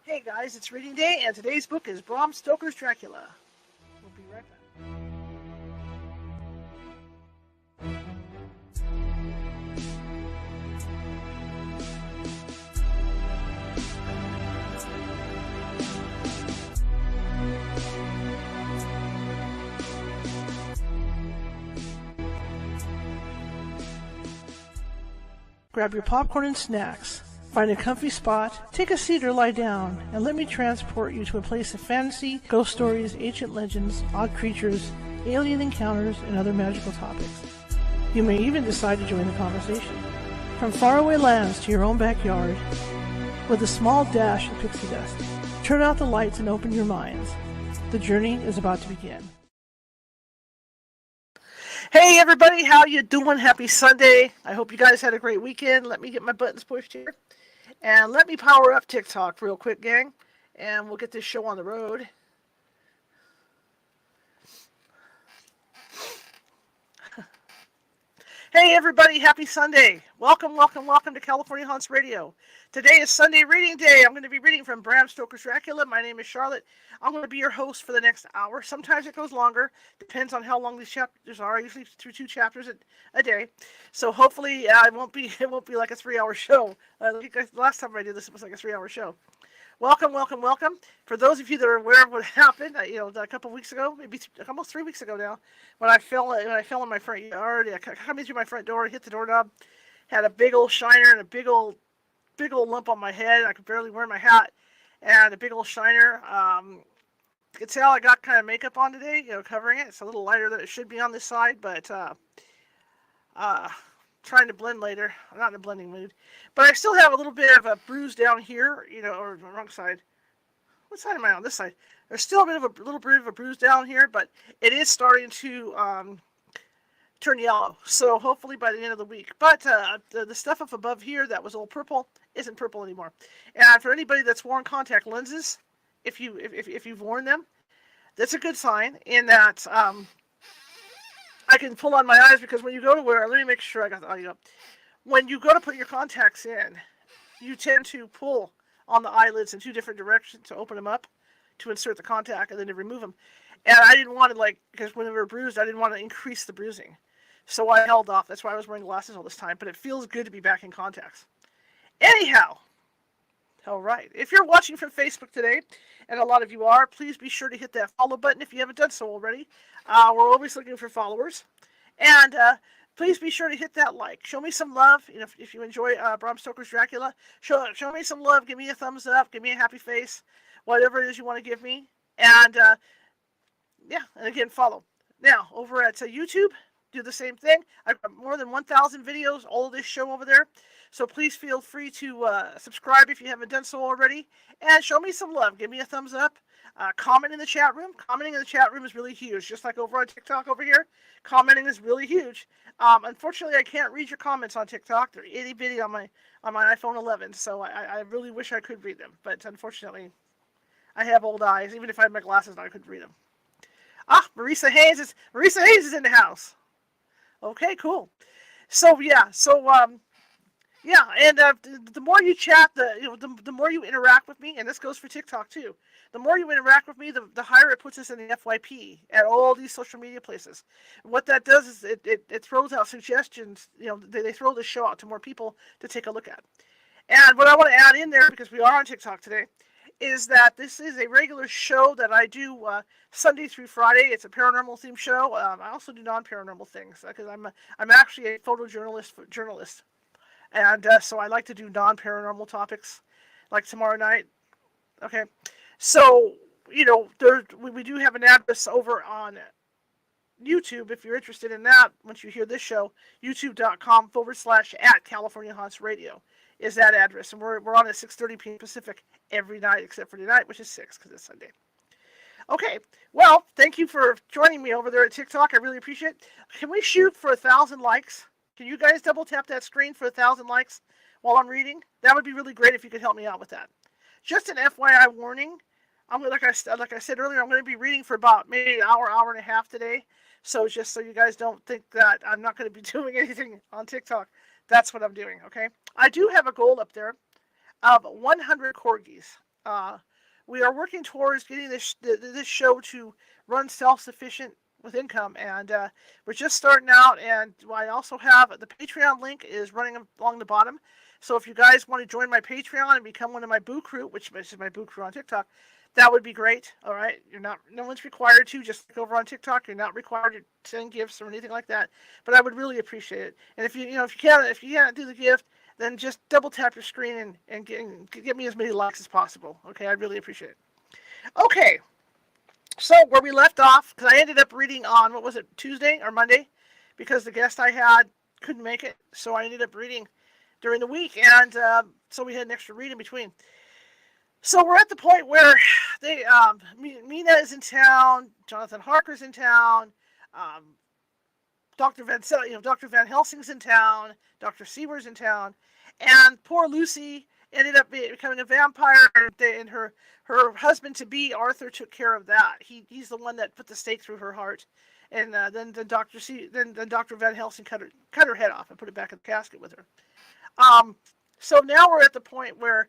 Hey guys, it's reading day, and today's book is Bram Stoker's Dracula. We'll be right back. Grab your popcorn and snacks. Find a comfy spot, take a seat or lie down, and let me transport you to a place of fantasy, ghost stories, ancient legends, odd creatures, alien encounters, and other magical topics. You may even decide to join the conversation. From faraway lands to your own backyard, with a small dash of pixie dust. Turn out the lights and open your minds. The journey is about to begin. Hey everybody, how you doing? Happy Sunday. I hope you guys had a great weekend. Let me get my buttons pushed here. And let me power up TikTok real quick, gang. And we'll get this show on the road. Hey everybody, happy Sunday. Welcome to California Haunts Radio. Today is Sunday reading day. I'm going to be reading from Bram Stoker's Dracula. My name is Charlotte. I'm going to be your host for the next hour. Sometimes it goes longer. Depends on how long these chapters are. I usually through 2 chapters a day. So hopefully it won't be like a 3-hour show. The last time I did this, it was like a 3-hour show. Welcome. For those of you that are aware of what happened, a couple of weeks ago, maybe almost 3 weeks ago now, when I fell in my front yard, coming through my front door, hit the doorknob, had a big old shiner and a big old lump on my head. I could barely wear my hat, and a big old shiner. You can tell I got kind of makeup on today, covering it. It's a little lighter than it should be on this side, but trying to blend later. I'm not in a blending mood. But I still have a little bit of a bruise down here, or the wrong side. What side am I on? This side. There's still a little bit of a bruise down here, but it is starting to turn yellow. So hopefully by the end of the week. But the stuff up above here that was all purple isn't purple anymore. And for anybody that's worn contact lenses, if you've worn them, that's a good sign in that I can pull on my eyes, because when you go to let me make sure I got the audio up. When you go to put your contacts in, you tend to pull on the eyelids in 2 different directions to open them up, to insert the contact, and then to remove them. And I didn't want to, because when they were bruised, I didn't want to increase the bruising. So I held off. That's why I was wearing glasses all this time. But it feels good to be back in contacts. Anyhow, all right. If you're watching from Facebook today, and a lot of you are, please be sure to hit that follow button if you haven't done so already. We're always looking for followers. And please be sure to hit that like. Show me some love. If you enjoy Bram Stoker's Dracula, show me some love. Give me a thumbs up. Give me a happy face. Whatever it is you want to give me. And, and again, follow. Now, over at YouTube, do the same thing. I've got more than 1,000 videos, all of this show over there. So please feel free to subscribe if you haven't done so already. And show me some love. Give me a thumbs up. Comment in the chat room. Commenting in the chat room is really huge. Just like over on TikTok over here, commenting is really huge. Unfortunately, I can't read your comments on TikTok. They're itty bitty on my iPhone 11. So I really wish I could read them. But unfortunately, I have old eyes. Even if I had my glasses on, I couldn't read them. Marisa Hayes is in the house. Okay, cool. And the more you chat, the more you interact with me, and this goes for TikTok too. The more you interact with me, the higher it puts us in the FYP at all these social media places. What that does is it throws out suggestions. They throw the show out to more people to take a look at. And what I want to add in there, because we are on TikTok today, is that this is a regular show that I do Sunday through Friday. It's a paranormal themed show. I also do non-paranormal things, because I'm actually a photojournalist. And so I like to do non-paranormal topics, like tomorrow night. Okay, so we do have an address over on YouTube if you're interested in that. Once you hear this show, youtube.com/@California Haunts Radio is that address, and we're on at 6:30 p.m. Pacific every night except for tonight, which is 6 because it's Sunday. Okay, well, thank you for joining me over there at TikTok. I really appreciate it. Can we shoot for 1,000 likes? Can you guys double tap that screen for 1,000 likes while I'm reading? That would be really great if you could help me out with that. Just an FYI warning. Like I said earlier, I'm going to be reading for about maybe an hour and a half today. So just so you guys don't think that I'm not going to be doing anything on TikTok, that's what I'm doing, okay? I do have a goal up there of 100 corgis. Uh, we are working towards getting this show to run self-sufficient with income, and we're just starting out. And I also have the Patreon link is running along the bottom. So if you guys want to join my Patreon and become one of my Boo Crew, which is my Boo Crew on TikTok, that would be great. All right, no one's required to. Just look over on TikTok. You're not required to send gifts or anything like that. But I would really appreciate it. And if if you can't do the gift, then just double tap your screen and get me as many likes as possible. Okay, I'd really appreciate it. Okay, so where we left off, because I ended up reading on, what was it, Tuesday or Monday, because the guest I had couldn't make it, so I ended up reading during the week, and so we had an extra read in between. So we're at the point where Mina is in town, Jonathan Harker's in town, Dr. Van Helsing's in town, Dr. Seaver's in town, and poor Lucy ended up becoming a vampire, and her husband-to-be, Arthur, took care of that. He's the one that put the stake through her heart, and then Dr. Van Helsing cut her head off and put it back in the casket with her. So now we're at the point where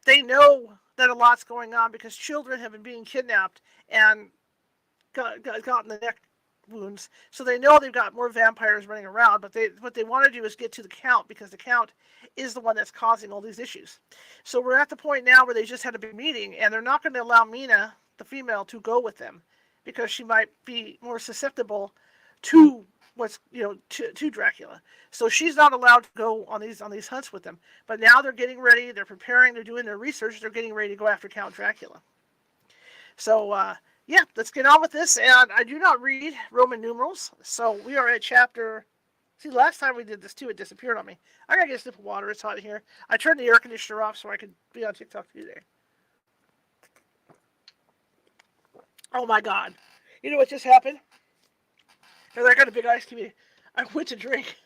they know that a lot's going on because children have been being kidnapped and gotten the neck wounds. So they know they've got more vampires running around, but what they want to do is get to the Count, because the Count is the one that's causing all these issues. So we're at the point now where they just had a big meeting, and they're not going to allow Mina, the female, to go with them because she might be more susceptible to to Dracula. So she's not allowed to go on these hunts with them. But now they're getting ready, they're preparing, they're doing their research, they're getting ready to go after Count Dracula. So yeah, let's get on with this. And I do not read Roman numerals, so we are at chapter. See, last time we did this too, it disappeared on me. I gotta get a sip of water. It's hot in here. I turned the air conditioner off so I could be on TikTok today. Oh my God! You know what just happened? Because I got a big ice cube. I went to drink,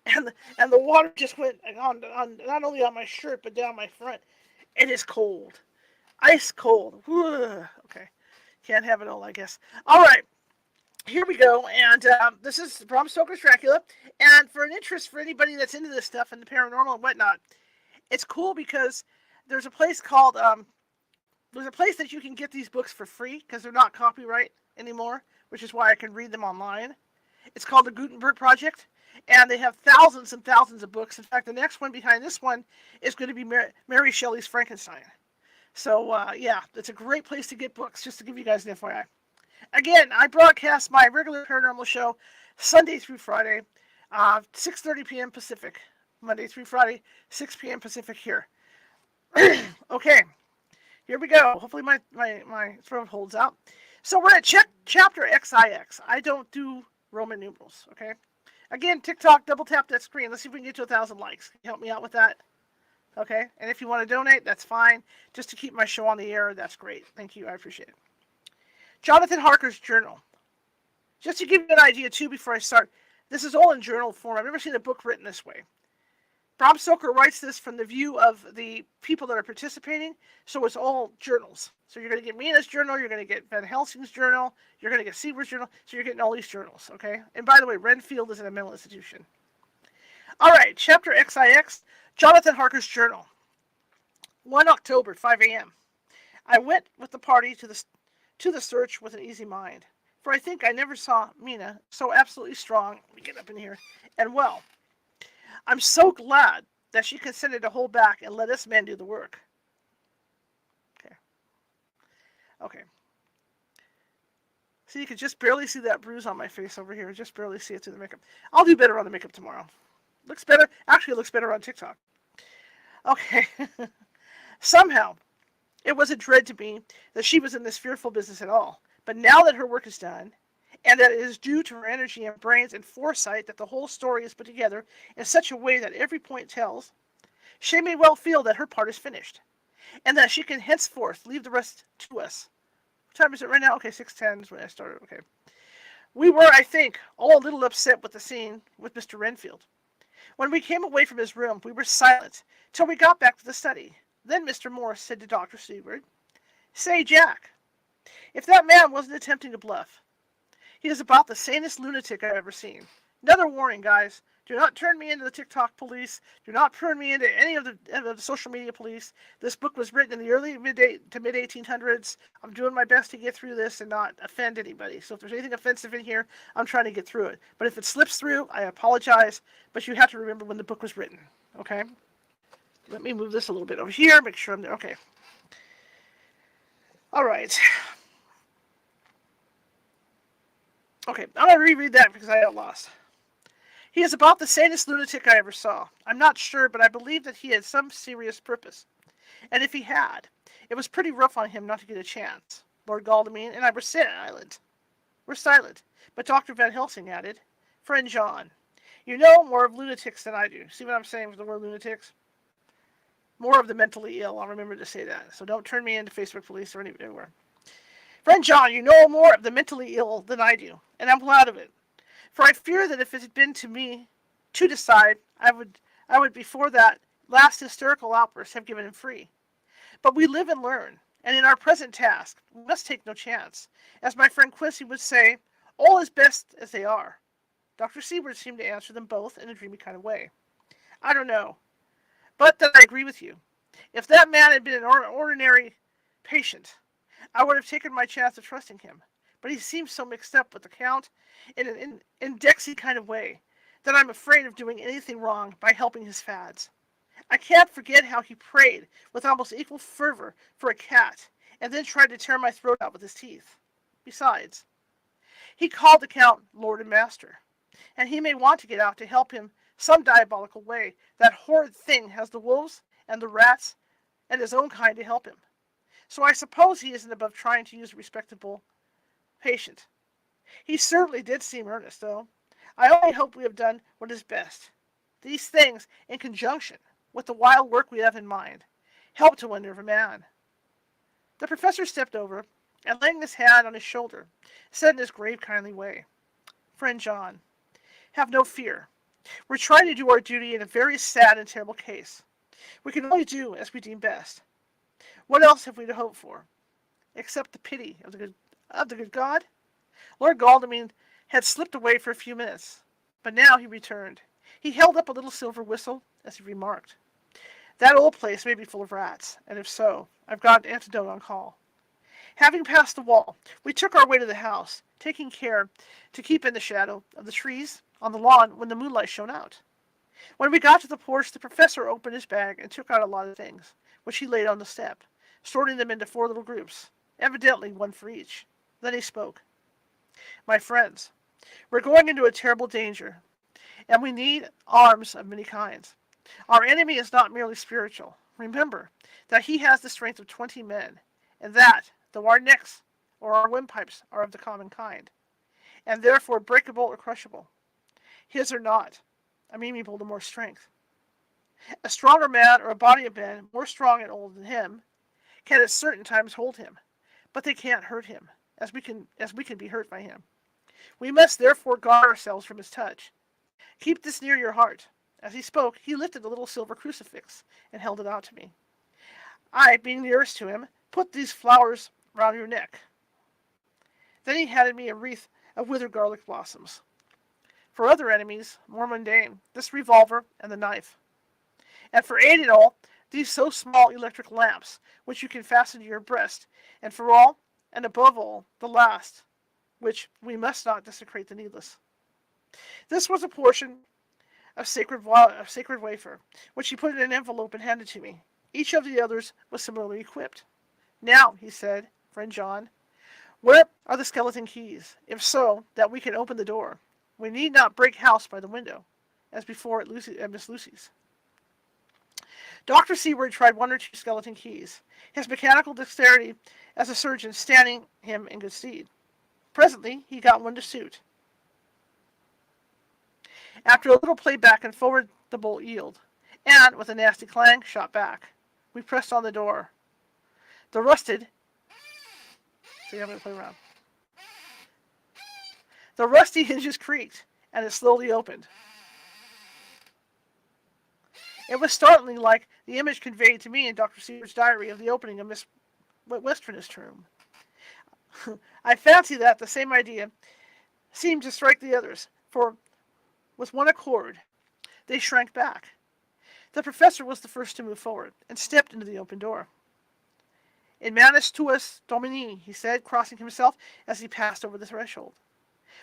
and the water just went on not only on my shirt but down my front. It is cold, ice cold. Okay, can't have it all, I guess. All right, here we go. And this is Bram Stoker's Dracula. And for an interest for anybody that's into this stuff and the paranormal and whatnot, it's cool because there's a place called there's a place that you can get these books for free because they're not copyright anymore, which is why I can read them online. It's called the Gutenberg Project, and they have thousands and thousands of books. In fact, the next one behind this one is going to be Mary Shelley's Frankenstein. So, yeah, it's a great place to get books, just to give you guys an FYI. Again, I broadcast my regular paranormal show Sunday through Friday, 6:30 p.m. Pacific. Monday through Friday, 6 p.m. Pacific here. Okay, here we go. Hopefully my throat holds out. So we're at chapter XIX. I don't do Roman numerals, okay? Again, TikTok, double tap that screen. Let's see if we can get to 1,000 likes. Can you help me out with that? Okay? And if you want to donate, that's fine. Just to keep my show on the air, that's great. Thank you. I appreciate it. Jonathan Harker's journal. Just to give you an idea, too, before I start, this is all in journal form. I've never seen a book written this way. Bram Stoker writes this from the view of the people that are participating, so it's all journals. So you're going to get Mina's journal, you're going to get Van Helsing's journal, you're going to get Seaver's journal, so you're getting all these journals, okay? And by the way, Renfield is in a mental institution. All right, chapter XIX, Jonathan Harker's journal. 1 October, 5 a.m. I went with the party to the search with an easy mind, for I think I never saw Mina so absolutely strong, let me get up in here, and well. I'm so glad that she consented to hold back and let us men do the work. Okay. See, you can just barely see that bruise on my face over here. Just barely see it through the makeup. I'll do better on the makeup tomorrow. Looks better. Actually, it looks better on TikTok. Okay. Somehow, it was a dread to me that she was in this fearful business at all. But now that her work is done, and that it is due to her energy and brains and foresight that the whole story is put together in such a way that every point tells, she may well feel that her part is finished, and that she can henceforth leave the rest to us. What time is it right now? Okay, 6:10 is when I started. Okay. We were, I think, all a little upset with the scene with Mr. Renfield. When we came away from his room, we were silent till we got back to the study. Then Mr. Morse said to Dr. Seward, "Say, Jack, if that man wasn't attempting to bluff, he is about the sanest lunatic I've ever seen. Another warning, guys. Do not turn me into the TikTok police. Do not turn me into any of the social media police. This book was written in the early mid 1800s. I'm doing my best to get through this and not offend anybody. So if there's anything offensive in here, I'm trying to get through it. But if it slips through, I apologize. But you have to remember when the book was written. Okay? Let me move this a little bit over here. Make sure I'm there. Okay. All right. Okay, I'm going to reread that because I got lost. He is about the sanest lunatic I ever saw. I'm not sure, but I believe that he had some serious purpose. And if he had, it was pretty rough on him not to get a chance. Lord Godalming and I were silent. But Dr. Van Helsing added, Friend John, you know more of lunatics than I do. See what I'm saying with the word lunatics? More of the mentally ill. I'll remember to say that. So don't turn me into Facebook police or anywhere. Friend John, you know more of the mentally ill than I do, and I'm glad of it. For I fear that if it had been to me to decide, I would before that last hysterical outburst have given him free. But we live and learn, and in our present task, we must take no chance. As my friend Quincy would say, all is best as they are. Dr. Seward seemed to answer them both in a dreamy kind of way. I don't know, but that I agree with you. If that man had been an ordinary patient, I would have taken my chance of trusting him. But he seems so mixed up with the Count in an indexy kind of way that I'm afraid of doing anything wrong by helping his fads. I can't forget how he prayed with almost equal fervor for a cat and then tried to tear my throat out with his teeth. Besides, he called the Count Lord and Master, and he may want to get out to help him some diabolical way. That horrid thing has the wolves and the rats and his own kind to help him. So I suppose he isn't above trying to use a respectable patient. He certainly did seem earnest, though. I only hope we have done what is best. These things, in conjunction with the wild work we have in mind, help to unnerve a man. The professor stepped over, and laying his hand on his shoulder, said in his grave, kindly way, Friend John, have no fear. We're trying to do our duty in a very sad and terrible case. We can only do as we deem best. What else have we to hope for, except the pity of the good God? Lord Godalming had slipped away for a few minutes, but now he returned. He held up a little silver whistle as he remarked, That old place may be full of rats, and if so, I've got an antidote on call. Having passed the wall, we took our way to the house, taking care to keep in the shadow of the trees on the lawn when the moonlight shone out. When we got to the porch, the professor opened his bag and took out a lot of things, which he laid on the step, sorting them into 4 little groups, evidently one for each. Then he spoke. My friends, we're going into a terrible danger, and we need arms of many kinds. Our enemy is not merely spiritual. Remember that he has the strength of 20 men, and that, though our necks or our windpipes are of the common kind, and therefore breakable or crushable, his are not, amenable to more strength. A stronger man or a body of men more strong and old than him can at certain times hold him, but they can't hurt him, as we can be hurt by him. We must therefore guard ourselves from his touch. Keep this near your heart. As he spoke, he lifted a little silver crucifix and held it out to me. I, being nearest to him, put these flowers round your neck. Then he handed me a wreath of withered garlic blossoms. For other enemies, more mundane, this revolver and the knife. And for aid in all, these so small electric lamps, which you can fasten to your breast, and for all, and above all, the last, which we must not desecrate the needless. This was a portion of sacred wafer, which he put in an envelope and handed to me. Each of the others was similarly equipped. Now, he said, Friend John, where are the skeleton keys? If so, that we can open the door. We need not break house by the window, as before at Miss Lucy's. Dr. Seward tried 1 or 2 skeleton keys, his mechanical dexterity as a surgeon standing him in good stead. Presently, he got one to suit. After a little play back and forward, the bolt yielded, and, with a nasty clang, shot back. We pressed on the door. The rusty hinges creaked, and it slowly opened. It was startlingly like the image conveyed to me in Dr. Seward's diary of the opening of Miss Westernest room. I fancy that the same idea seemed to strike the others, for with one accord They shrank back. The professor was the first to move forward, and stepped into the open door. In manus tuus domini, he said, crossing himself as he passed over the threshold.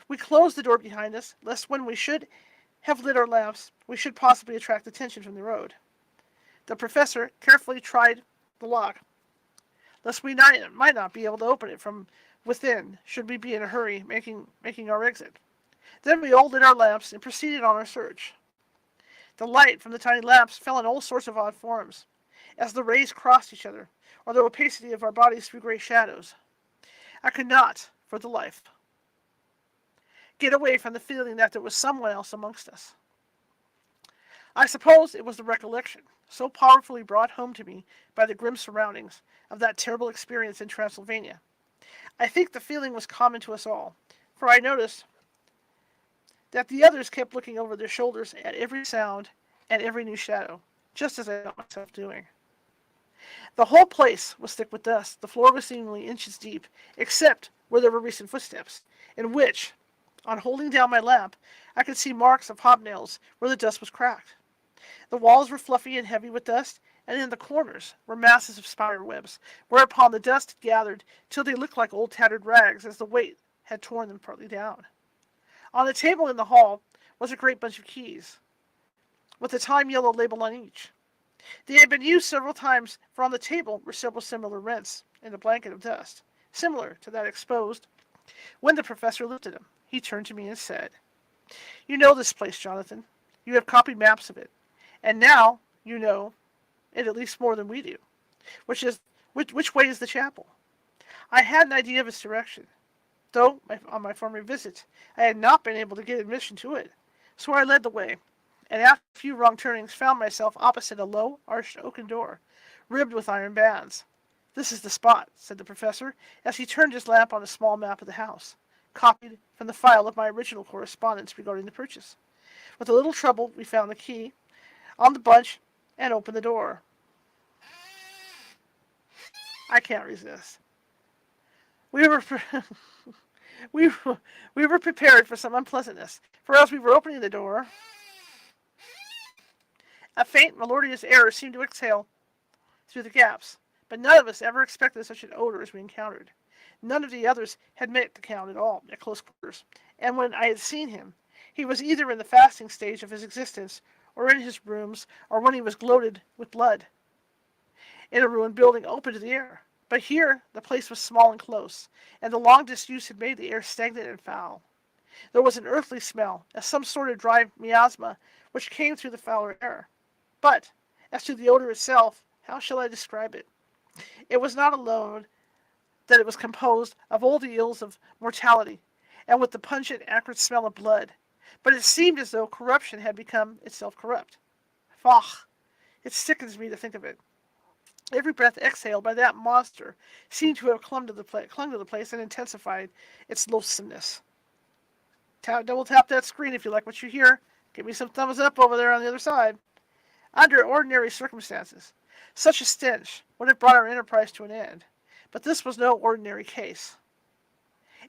We closed the door behind us, lest when we should have lit our lamps, we should possibly attract attention from the road. The professor carefully tried the lock, lest we might not be able to open it from within, should we be in a hurry making our exit. Then we all lit our lamps and proceeded on our search. The light from the tiny lamps fell in all sorts of odd forms, as the rays crossed each other, or the opacity of our bodies through great shadows. I could not, for the life, get away from the feeling that there was someone else amongst us. I suppose it was the recollection, so powerfully brought home to me by the grim surroundings, of that terrible experience in Transylvania. I think the feeling was common to us all, for I noticed that the others kept looking over their shoulders at every sound and every new shadow, just as I found myself doing. The whole place was thick with dust. The floor was seemingly inches deep, except where there were recent footsteps, in which, on holding down my lamp, I could see marks of hobnails where the dust was cracked. The walls were fluffy and heavy with dust, and in the corners were masses of spider webs, whereupon the dust had gathered till they looked like old tattered rags, as the weight had torn them partly down. On the table in the hall was a great bunch of keys, with a time yellow label on each. They had been used several times, for on the table were several similar rents in the blanket of dust, similar to that exposed. When the professor lifted them, he turned to me and said, "You know this place, Jonathan. You have copied maps of it, and now you know it at least more than we do. Which way is the chapel?" I had an idea of its direction, though on my former visit I had not been able to get admission to it. So I led the way, and after a few wrong turnings found myself opposite a low, arched oaken door, ribbed with iron bands. "This is the spot," said the professor, as he turned his lamp on a small map of the house, copied from the file of my original correspondence regarding the purchase. With a little trouble, we found the key on the bunch and opened the door. I can't resist. We were we were prepared for some unpleasantness, for as we were opening the door, a faint, melodious air seemed to exhale through the gaps, but none of us ever expected such an odor as we encountered. None of the others had met the Count at all, at close quarters, and when I had seen him, he was either in the fasting stage of his existence, or in his rooms, or when he was gloated with blood, in a ruined building open to the air. But here the place was small and close, and the long disuse had made the air stagnant and foul. There was an earthly smell, as some sort of dry miasma, which came through the fouler air. But, as to the odor itself, how shall I describe it? It was not alone that it was composed of all the ills of mortality, and with the pungent, acrid smell of blood, but it seemed as though corruption had become itself corrupt. Faugh! It sickens me to think of it. Every breath exhaled by that monster seemed to have clung to the place and intensified its loathsomeness. Double tap that screen if you like what you hear. Give me some thumbs up over there on the other side. Under ordinary circumstances, such a stench would have brought our enterprise to an end. But this was no ordinary case,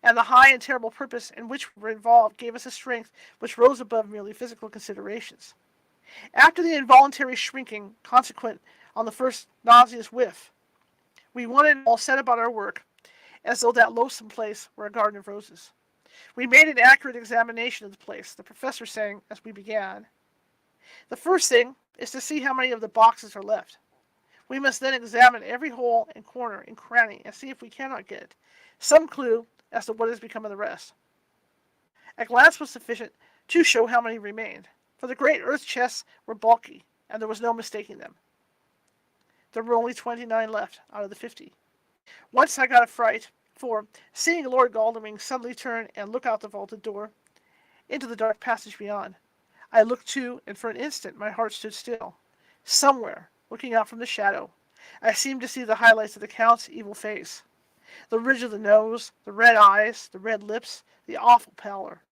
and the high and terrible purpose in which we were involved gave us a strength which rose above merely physical considerations. After the involuntary shrinking consequent on the first nauseous whiff, we one and all set about our work, as though that loathsome place were a garden of roses. We made an accurate examination of the place, the professor saying, as we began, "The first thing is to see how many of the boxes are left. We must then examine every hole and corner and cranny and see if we cannot get some clue as to what has become of the rest." A glance was sufficient to show how many remained, for the great earth chests were bulky, and there was no mistaking them. There were only 29 left out of the 50. Once I got a fright, for, seeing Lord Godalming suddenly turn and look out the vaulted door into the dark passage beyond, I looked too, and for an instant my heart stood still. Somewhere, looking out from the shadow, I seemed to see the highlights of the Count's evil face. The ridge of the nose, the red eyes, the red lips, the awful pallor.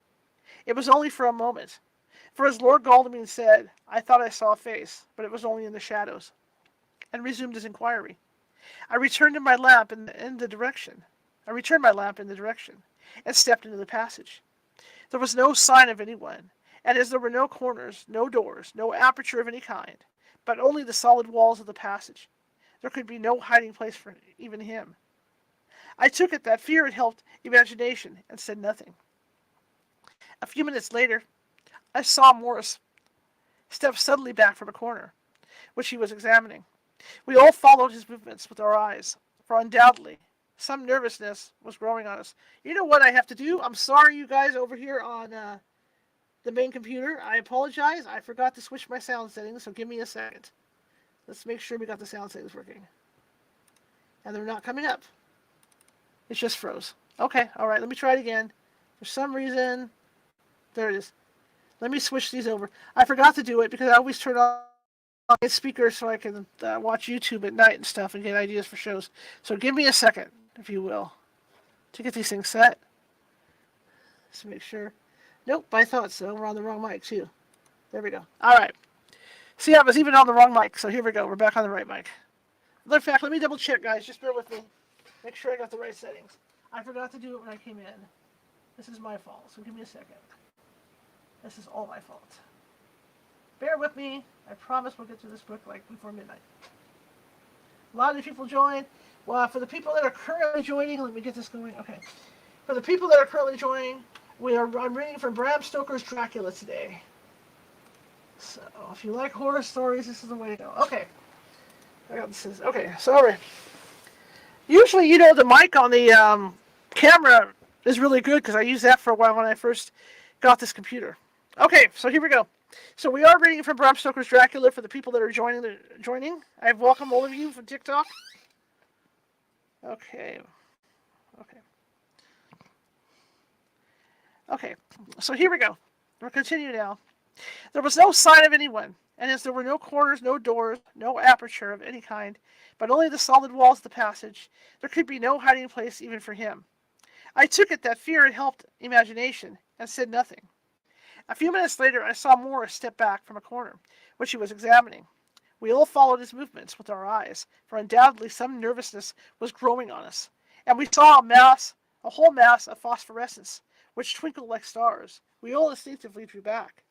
It was only for a moment, for as Lord Godalming said, I thought I saw a face, but it was only in the shadows, and resumed his inquiry. I returned my lamp in the direction, and stepped into the passage. There was no sign of anyone, And as there were no corners, no doors, no aperture of any kind, but only the solid walls of the passage, there could be no hiding place for even him. I took it that fear had helped imagination and said nothing. A few minutes later, I saw Morris step suddenly back from a corner, which he was examining. We all followed his movements with our eyes, for undoubtedly some nervousness was growing on us. You know what I have to do? I'm sorry, you guys over here on the main computer. I apologize. I forgot to switch my sound settings, so give me a second. Let's make sure we got the sound settings working. And they're not coming up. It just froze. Okay, alright, let me try it again. For some reason, there it is. Let me switch these over. I forgot to do it because I always turn on my speaker so I can watch YouTube at night and stuff and get ideas for shows. So give me a second, if you will, to get these things set. Let's make sure. Nope, I thought so. We're on the wrong mic, too. There we go. Alright. See, I was even on the wrong mic, so here we go. We're back on the right mic. In fact, let me double check, guys. Just bear with me. Make sure I got the right settings. I forgot to do it when I came in. This is my fault, so give me a second. This is all my fault. Bear with me. I promise we'll get through this book like before midnight. A lot of people join. Well, for the people that are currently joining, let me get this going. Okay. For the people that are currently joining, I'm reading from Bram Stoker's Dracula today. So, if you like horror stories, this is the way to go. Okay. I got this. Okay, sorry. Usually, you know, the mic on the camera is really good because I used that for a while when I first got this computer. Okay, so here we go. So we are reading from Bram Stoker's Dracula for the people that are joining. I welcome all of you from TikTok. Okay. Okay, so here we go. We'll continue now. There was no sign of anyone, and as there were no corners, no doors, no aperture of any kind, but only the solid walls of the passage, there could be no hiding place even for him. I took it that fear had helped imagination, and said nothing. A few minutes later, I saw Morris step back from a corner, which he was examining. We all followed his movements with our eyes, for undoubtedly some nervousness was growing on us, and we saw a whole mass of phosphorescence, which twinkled like stars. We all instinctively drew back.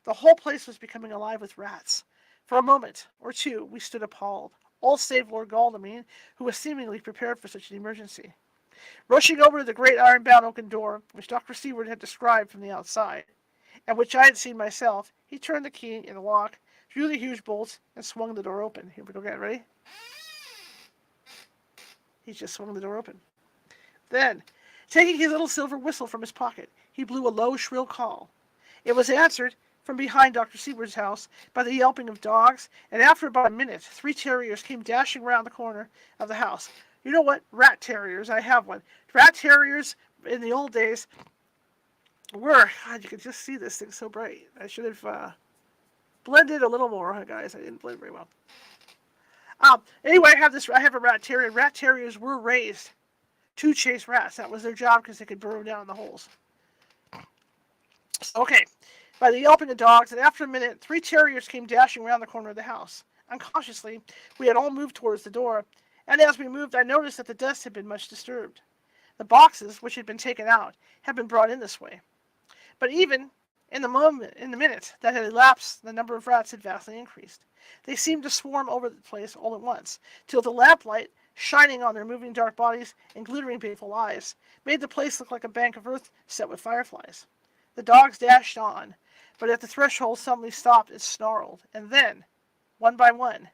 The whole place was becoming alive with rats. For a moment or two, we stood appalled, all save Lord Godalming, who was seemingly prepared for such an emergency. Rushing over to the great iron-bound oaken door, which Dr. Seward had described from the outside, and which I had seen myself, he turned the key in the lock, drew the huge bolts, and swung the door open. Here we go again. Ready? He just swung the door open. Then, taking his little silver whistle from his pocket, he blew a low, shrill call. It was answered from behind Dr. Seward's house by the yelping of dogs, and after about a minute, 3 terriers came dashing round the corner of the house. You know what? Rat terriers. I have one. Rat terriers in the old days were... God, you can just see this thing so bright. I should have blended a little more, guys. I didn't blend very well. Anyway, I have a rat terrier. Rat terriers were raised to chase rats. That was their job because they could burrow down in the holes. Okay. By the yelping of dogs, and after a minute, 3 terriers came dashing around the corner of the house. Unconsciously, we had all moved towards the door, and as we moved, I noticed that the dust had been much disturbed. The boxes, which had been taken out, had been brought in this way. But even in the minute that had elapsed, the number of rats had vastly increased. They seemed to swarm over the place all at once, till the lamplight, shining on their moving dark bodies and glittering baleful eyes, made the place look like a bank of earth set with fireflies. The dogs dashed on, but at the threshold suddenly stopped and snarled, and then, one by one,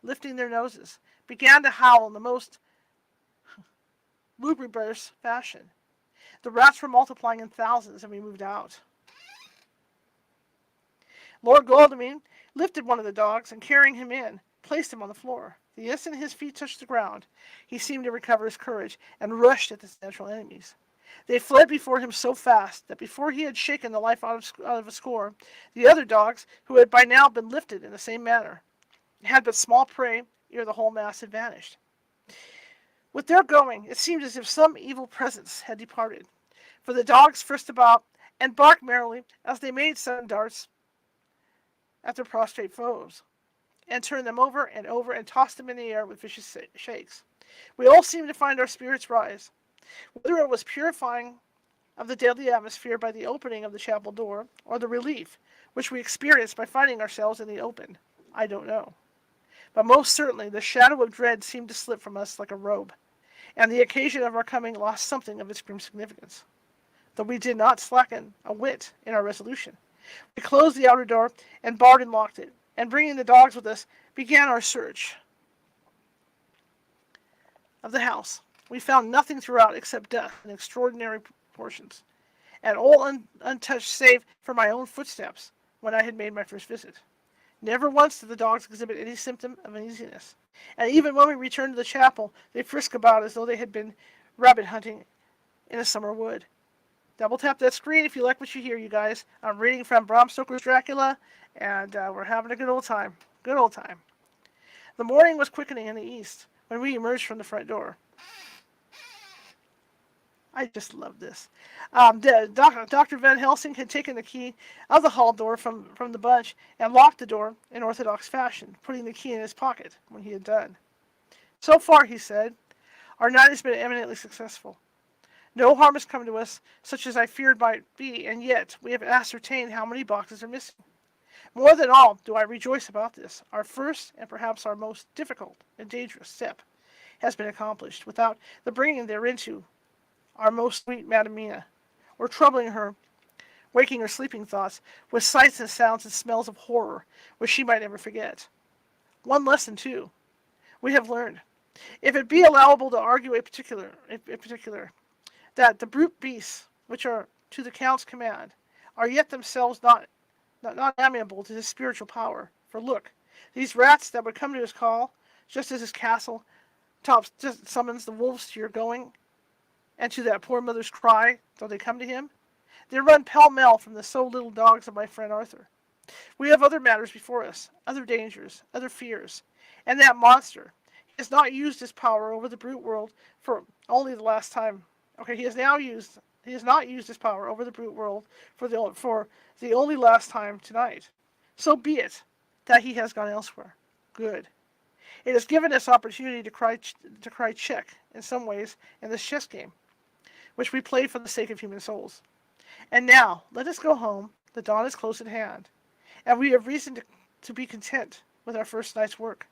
lifting their noses, began to howl in the most lugubrious fashion. The rats were multiplying in thousands, and we moved out. Lord Godalming lifted one of the dogs, and carrying him in, placed him on the floor. The instant his feet touched the ground, he seemed to recover his courage, and rushed at the natural enemies. They fled before him so fast that before he had shaken the life out of a score, the other dogs, who had by now been lifted in the same manner, had but small prey ere the whole mass had vanished. With their going, it seemed as if some evil presence had departed, for the dogs frisked about and barked merrily as they made sudden darts at their prostrate foes, and turned them over and tossed them in the air with vicious shakes. We all seemed to find our spirits rise. Whether it was purifying of the deadly atmosphere by the opening of the chapel door, or the relief which we experienced by finding ourselves in the open, I don't know. But most certainly the shadow of dread seemed to slip from us like a robe, and the occasion of our coming lost something of its grim significance. Though we did not slacken a whit in our resolution, we closed the outer door and barred and locked it, and bringing the dogs with us, began our search of the house. We found nothing throughout except dust in extraordinary proportions, and all untouched save for my own footsteps when I had made my first visit. Never once did the dogs exhibit any symptom of uneasiness, and even when we returned to the chapel, they frisked about as though they had been rabbit hunting in a summer wood. Double tap that screen if you like what you hear, you guys. I'm reading from Bram Stoker's Dracula, and we're having a good old time. Good old time. The morning was quickening in the east when we emerged from the front door. I just love this. Dr. Van Helsing had taken the key of the hall door from the bunch and locked the door in orthodox fashion, putting the key in his pocket when he had done. So far, he said, our night has been eminently successful. No harm has come to us, such as I feared might be, and yet we have ascertained how many boxes are missing. More than all do I rejoice about this. Our first, and perhaps our most difficult and dangerous step, has been accomplished, without the bringing thereinto our most sweet Madam Mina, or troubling her waking or sleeping thoughts with sights and sounds and smells of horror, which she might never forget. One lesson, too, we have learned, if it be allowable to argue in particular, that the brute beasts, which are to the Count's command, are yet themselves not amiable to his spiritual power. For look, these rats that would come to his call, just as his castle tops just summons the wolves to your going, and to that poor mother's cry, though they come to him, they run pell-mell from the little dogs of my friend Arthur. We have other matters before us, other dangers, other fears, and that monster, he has not used his power over the brute world for only the last time. Okay, he has not used his power over the brute world for the only last time tonight. So be it that he has gone elsewhere. Good. It has given us opportunity to cry check in some ways in this chess game, which we played for the sake of human souls. And now, let us go home. The dawn is close at hand, and we have reason to be content with our first night's work.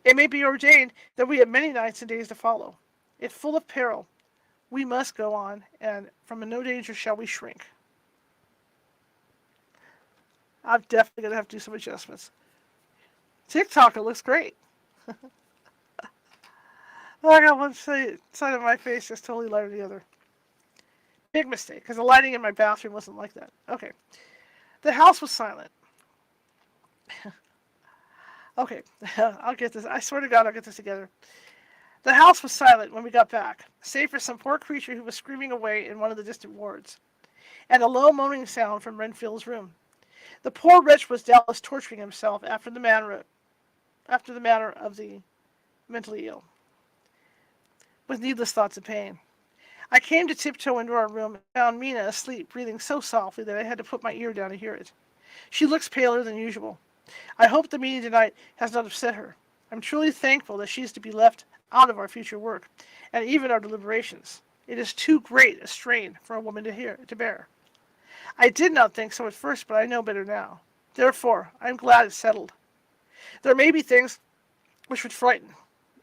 It may be ordained that we have many nights and days to follow. If full of peril, we must go on, and from no danger shall we shrink. I'm definitely going to have to do some adjustments. TikTok, it looks great. I got one side of my face just totally lighter than the other. Big mistake, because the lighting in my bathroom wasn't like that. Okay. The house was silent. Okay, I'll get this. I swear to God, I'll get this together. The house was silent when we got back, save for some poor creature who was screaming away in one of the distant wards, and a low moaning sound from Renfield's room. The poor wretch was doubtless torturing himself after the manner of the mentally ill, with needless thoughts of pain. I came to tiptoe into our room and found Mina asleep, breathing so softly that I had to put my ear down to hear it. She looks paler than usual. I hope the meeting tonight has not upset her. I'm truly thankful that she is to be left out of our future work, and even our deliberations. It is too great a strain for a woman to bear. I did not think so at first, but I know better now. Therefore, I am glad it's settled. There may be things which would frighten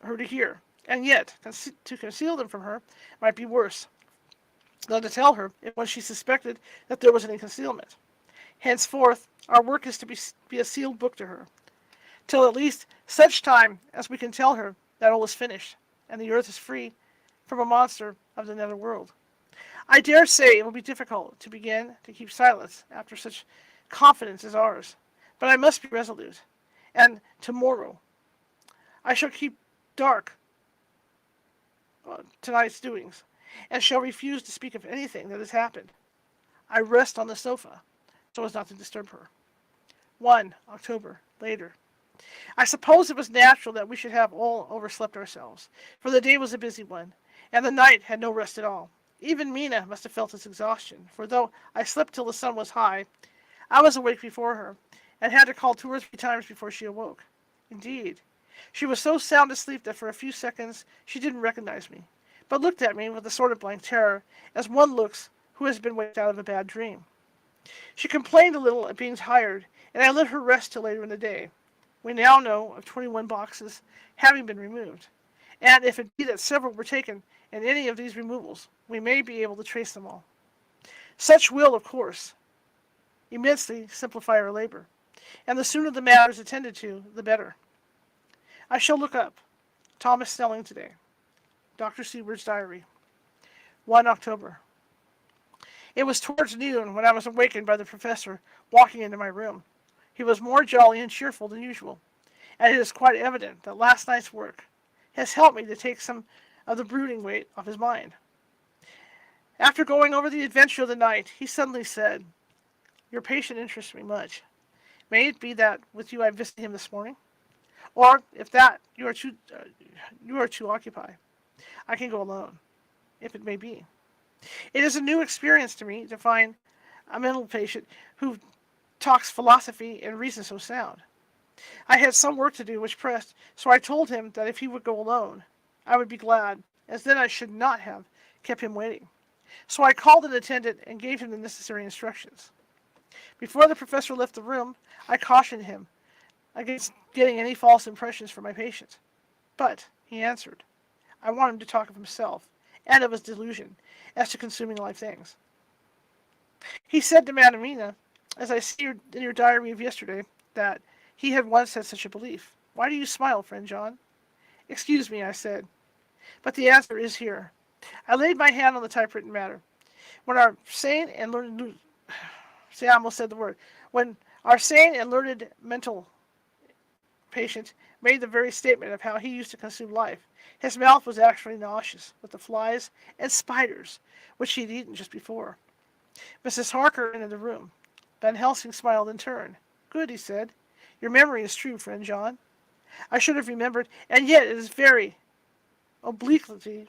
her to hear, and yet to conceal them from her might be worse than to tell her if once she suspected that there was any concealment. Henceforth, our work is to be a sealed book to her, till at least such time as we can tell her that all is finished, and the earth is free from a monster of the nether world. I dare say it will be difficult to begin to keep silence after such confidence as ours, but I must be resolute, and tomorrow I shall keep dark tonight's doings, and shall refuse to speak of anything that has happened. I rest on the sofa, so as not to disturb her. 1 October, later. I suppose it was natural that we should have all overslept ourselves, for the day was a busy one, and the night had no rest at all. Even Mina must have felt its exhaustion, for though I slept till the sun was high, I was awake before her, and had to call 2 or 3 times before she awoke. Indeed, she was so sound asleep that for a few seconds she didn't recognize me, but looked at me with a sort of blank terror, as one looks who has been waked out of a bad dream. She complained a little at being tired, and I let her rest till later in the day. We now know of 21 boxes having been removed, and if it be that several were taken in any of these removals, we may be able to trace them all. Such will, of course, immensely simplify our labor, and the sooner the matter is attended to, the better. I shall look up Thomas Snelling today. Dr. Seward's diary. 1 October. It was towards noon when I was awakened by the professor walking into my room. He was more jolly and cheerful than usual, and it is quite evident that last night's work has helped me to take some of the brooding weight off his mind. After going over the adventure of the night, he suddenly said, "Your patient interests me much. May it be that with you I visited him this morning? Or, if that you are too occupied, I can go alone, if it may be. It is a new experience to me to find a mental patient who talks philosophy and reasons so sound. I had some work to do which pressed, so I told him that if he would go alone, I would be glad, as then I should not have kept him waiting. So I called an attendant and gave him the necessary instructions. Before the professor left the room, I cautioned him against getting any false impressions from my patient. But, he answered, I want him to talk of himself and of his delusion as to consuming life things. He said to Madam Mina, as I see in your diary of yesterday, that he had once had such a belief. Why do you smile, friend John? Excuse me, I said, but the answer is here. I laid my hand on the typewritten matter. When our sane and learned see, I almost said the word. When our sane and learned mental patient made the very statement of how he used to consume life, his mouth was actually nauseous with the flies and spiders which he had eaten just before. Mrs. Harker entered the room. Van Helsing smiled in turn. Good, he said. Your memory is true, friend John. I should have remembered, and yet it is very obliquity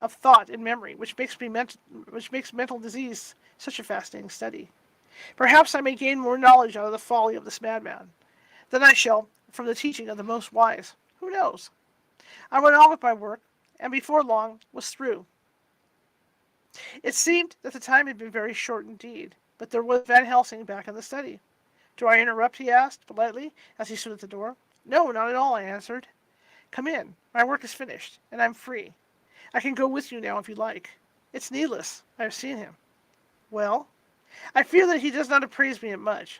of thought and memory which makes mental disease such a fascinating study. Perhaps I may gain more knowledge out of the folly of this madman than I shall from the teaching of the most wise. Who knows? I went on with my work, and before long was through. It seemed that the time had been very short indeed, but there was Van Helsing back in the study. Do I interrupt? He asked politely as he stood at the door. No, not at all, I answered. Come in. My work is finished, and I'm free. I can go with you now if you like. It's needless. I have seen him. Well, I fear that he does not appraise me much.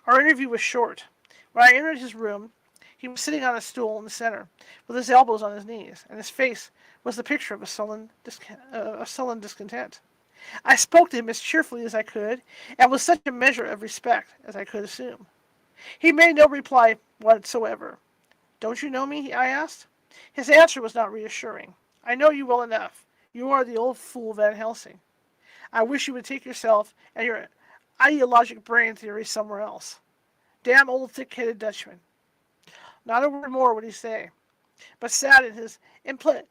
Our interview was short. When I entered his room, he was sitting on a stool in the center, with his elbows on his knees, and his face was the picture of a sullen discontent. I spoke to him as cheerfully as I could, and with such a measure of respect as I could assume. He made no reply whatsoever. Don't you know me? I asked. His answer was not reassuring. I know you well enough. You are the old fool Van Helsing. I wish you would take yourself and your ideologic brain theory somewhere else. Damn old thick-headed Dutchman. Not a word more would he say, but sat in his implacable,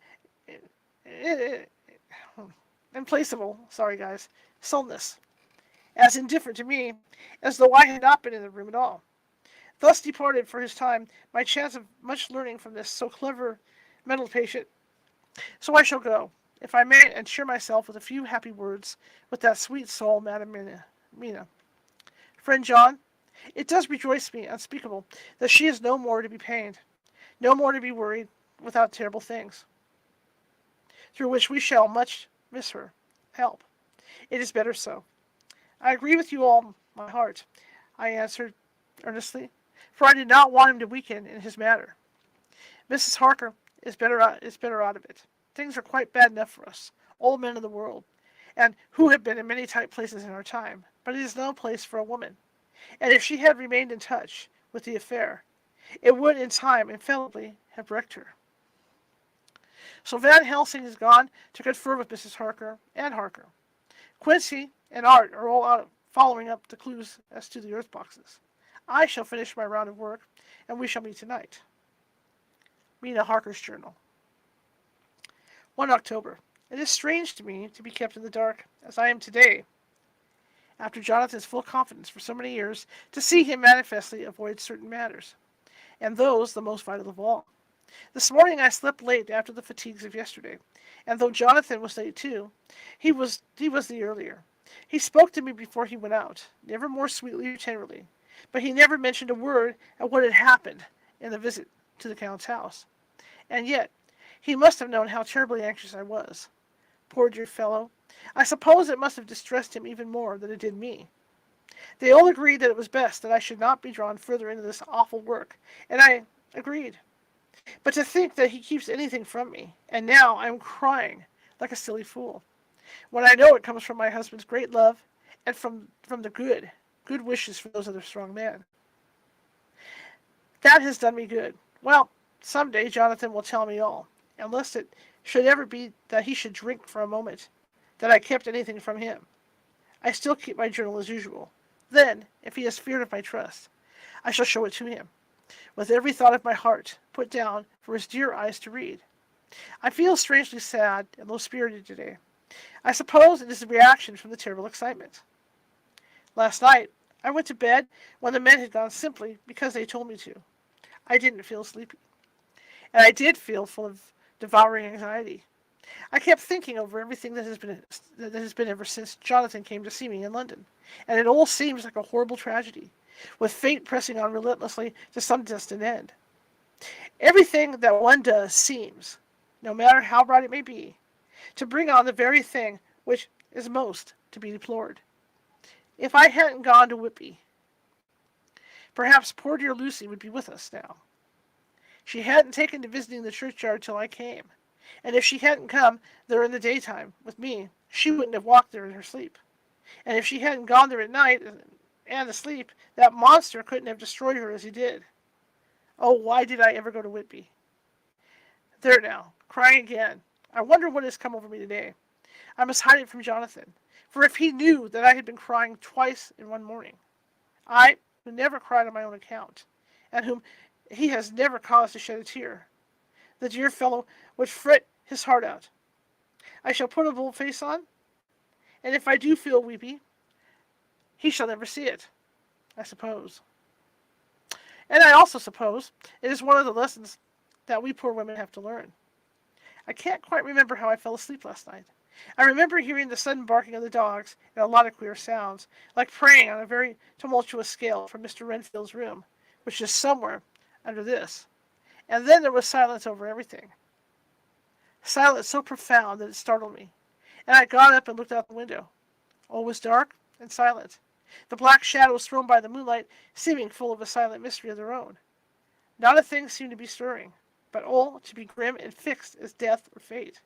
sullenness, as indifferent to me as though I had not been in the room at all. Thus departed for his time my chance of much learning from this so clever mental patient. So I shall go, if I may, and cheer myself with a few happy words with that sweet soul, Madam Mina. Friend John, it does rejoice me unspeakable that she is no more to be pained, no more to be worried without terrible things, through which we shall much miss her help. It is better so. I agree with you all my heart, I answered earnestly, for I did not want him to weaken in his matter. Mrs. Harker is better out of it. Things are quite bad enough for us, old men of the world, and who have been in many tight places in our time, but it is no place for a woman. And if she had remained in touch with the affair, it would in time infallibly have wrecked her. So Van Helsing is gone to confer with Mrs. Harker and Harker. Quincy and Art are all out following up the clues as to the earth boxes. I shall finish my round of work, and we shall meet tonight. Mina Harker's journal. 1 October. It is strange to me to be kept in the dark, as I am today, after Jonathan's full confidence for so many years, to see him manifestly avoid certain matters, and those the most vital of all. This morning I slept late after the fatigues of yesterday, and though Jonathan was late too, he was the earlier. He spoke to me before he went out, never more sweetly or tenderly, but he never mentioned a word of what had happened in the visit to the Count's house. And yet, he must have known how terribly anxious I was. Poor dear fellow. I suppose it must have distressed him even more than it did me. They all agreed that it was best that I should not be drawn further into this awful work, and I agreed. But to think that he keeps anything from me, and now I am crying like a silly fool, when I know it comes from my husband's great love and from the good wishes for those other strong men. That has done me good. Well, some day Jonathan will tell me all, and lest it should ever be that he should drink for a moment that I kept anything from him. I still keep my journal as usual. Then, if he has feared of my trust, I shall show it to him, with every thought of my heart put down for his dear eyes to read. I feel strangely sad and low-spirited today. I suppose it is a reaction from the terrible excitement. Last night, I went to bed when the men had gone simply because they told me to. I didn't feel sleepy. And I did feel full of devouring anxiety. I kept thinking over everything that has been ever since Jonathan came to see me in London, and it all seems like a horrible tragedy, with fate pressing on relentlessly to some destined end. Everything that one does seems, no matter how right it may be, to bring on the very thing which is most to be deplored. If I hadn't gone to Whitby, perhaps poor dear Lucy would be with us now. She hadn't taken to visiting the churchyard till I came, and if she hadn't come there in the daytime with me, she wouldn't have walked there in her sleep. And if she hadn't gone there at night and asleep, that monster couldn't have destroyed her as he did. Oh, why did I ever go to Whitby? There now, crying again. I wonder what has come over me today. I must hide it from Jonathan, for if he knew that I had been crying twice in one morning, I, who never cried on my own account, and whom he has never caused to shed a tear, the dear fellow would fret his heart out. I shall put a bold face on, and if I do feel weepy, he shall never see it, I suppose. And I also suppose it is one of the lessons that we poor women have to learn. I can't quite remember how I fell asleep last night. I remember hearing the sudden barking of the dogs and a lot of queer sounds, like praying on a very tumultuous scale from Mr. Renfield's room, which is somewhere under this. And then there was silence over everything. Silence so profound that it startled me. And I got up and looked out the window. All was dark and silent, the black shadows thrown by the moonlight seeming full of a silent mystery of their own. Not a thing seemed to be stirring, but all to be grim and fixed as death or fate,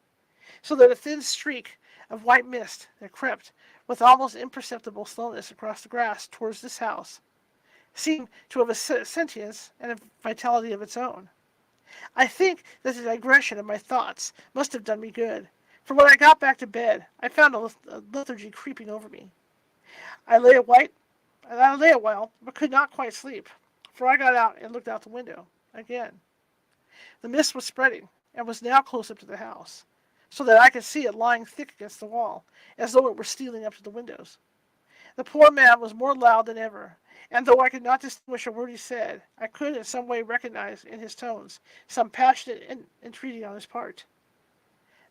so that a thin streak of white mist that crept with almost imperceptible slowness across the grass towards this house seemed to have a sentience and a vitality of its own. I think that the digression of my thoughts must have done me good, for when I got back to bed, I found a lethargy creeping over me. I lay a while, but could not quite sleep, for I got out and looked out the window again. The mist was spreading, and was now close up to the house, so that I could see it lying thick against the wall, as though it were stealing up to the windows. The poor man was more loud than ever, and though I could not distinguish a word he said, I could in some way recognize in his tones some passionate entreaty on his part.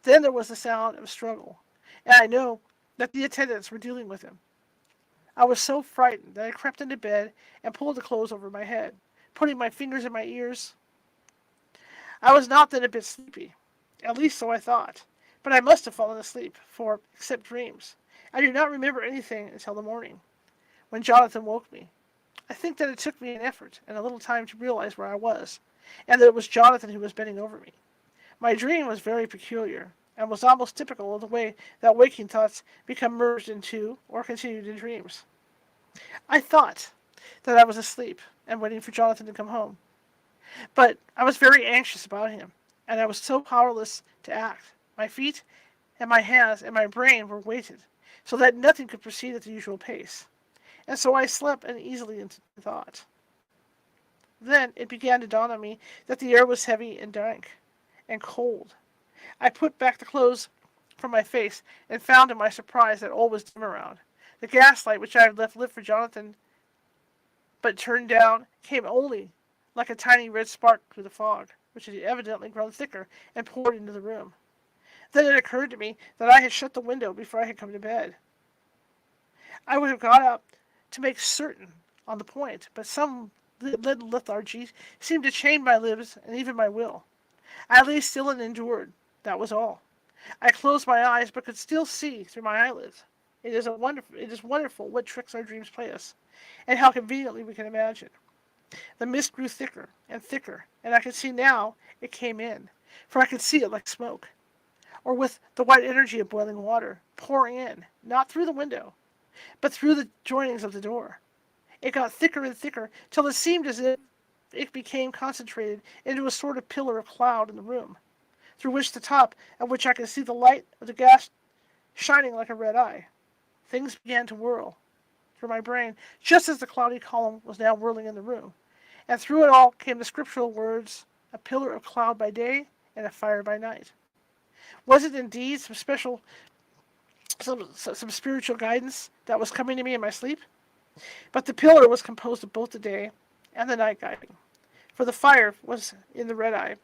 Then there was the sound of a struggle, and I know that the attendants were dealing with him. I was so frightened that I crept into bed and pulled the clothes over my head, putting my fingers in my ears. I was not then a bit sleepy, at least so I thought, but I must have fallen asleep, for, except dreams, I do not remember anything until the morning, when Jonathan woke me. I think that it took me an effort and a little time to realize where I was, and that it was Jonathan who was bending over me. My dream was very peculiar, and was almost typical of the way that waking thoughts become merged into or continued in dreams. I thought that I was asleep and waiting for Jonathan to come home, but I was very anxious about him, and I was so powerless to act. My feet and my hands and my brain were weighted, so that nothing could proceed at the usual pace, and so I slept uneasily into thought. Then it began to dawn on me that the air was heavy and dank and cold. I put back the clothes from my face, and found to my surprise that all was dim around. The gaslight which I had left lit for Jonathan, but turned down, came only like a tiny red spark through the fog, which had evidently grown thicker and poured into the room. Then it occurred to me that I had shut the window before I had come to bed. I would have got up to make certain on the point, but some leaden lethargy seemed to chain my limbs and even my will. I lay still and endured. That was all. I closed my eyes, but could still see through my eyelids. It is wonderful what tricks our dreams play us, and how conveniently we can imagine. The mist grew thicker and thicker, and I could see now it came in, for I could see it like smoke, or with the white energy of boiling water, pouring in, not through the window, but through the joinings of the door. It got thicker and thicker, till it seemed as if it became concentrated into a sort of pillar of cloud in the room, through which the top of which I could see the light of the gas shining like a red eye. Things began to whirl through my brain, just as the cloudy column was now whirling in the room, and through it all came the scriptural words, a pillar of cloud by day and a fire by night. Was it indeed some spiritual guidance that was coming to me in my sleep? But the pillar was composed of both the day and the night guiding, for the fire was in the red eye,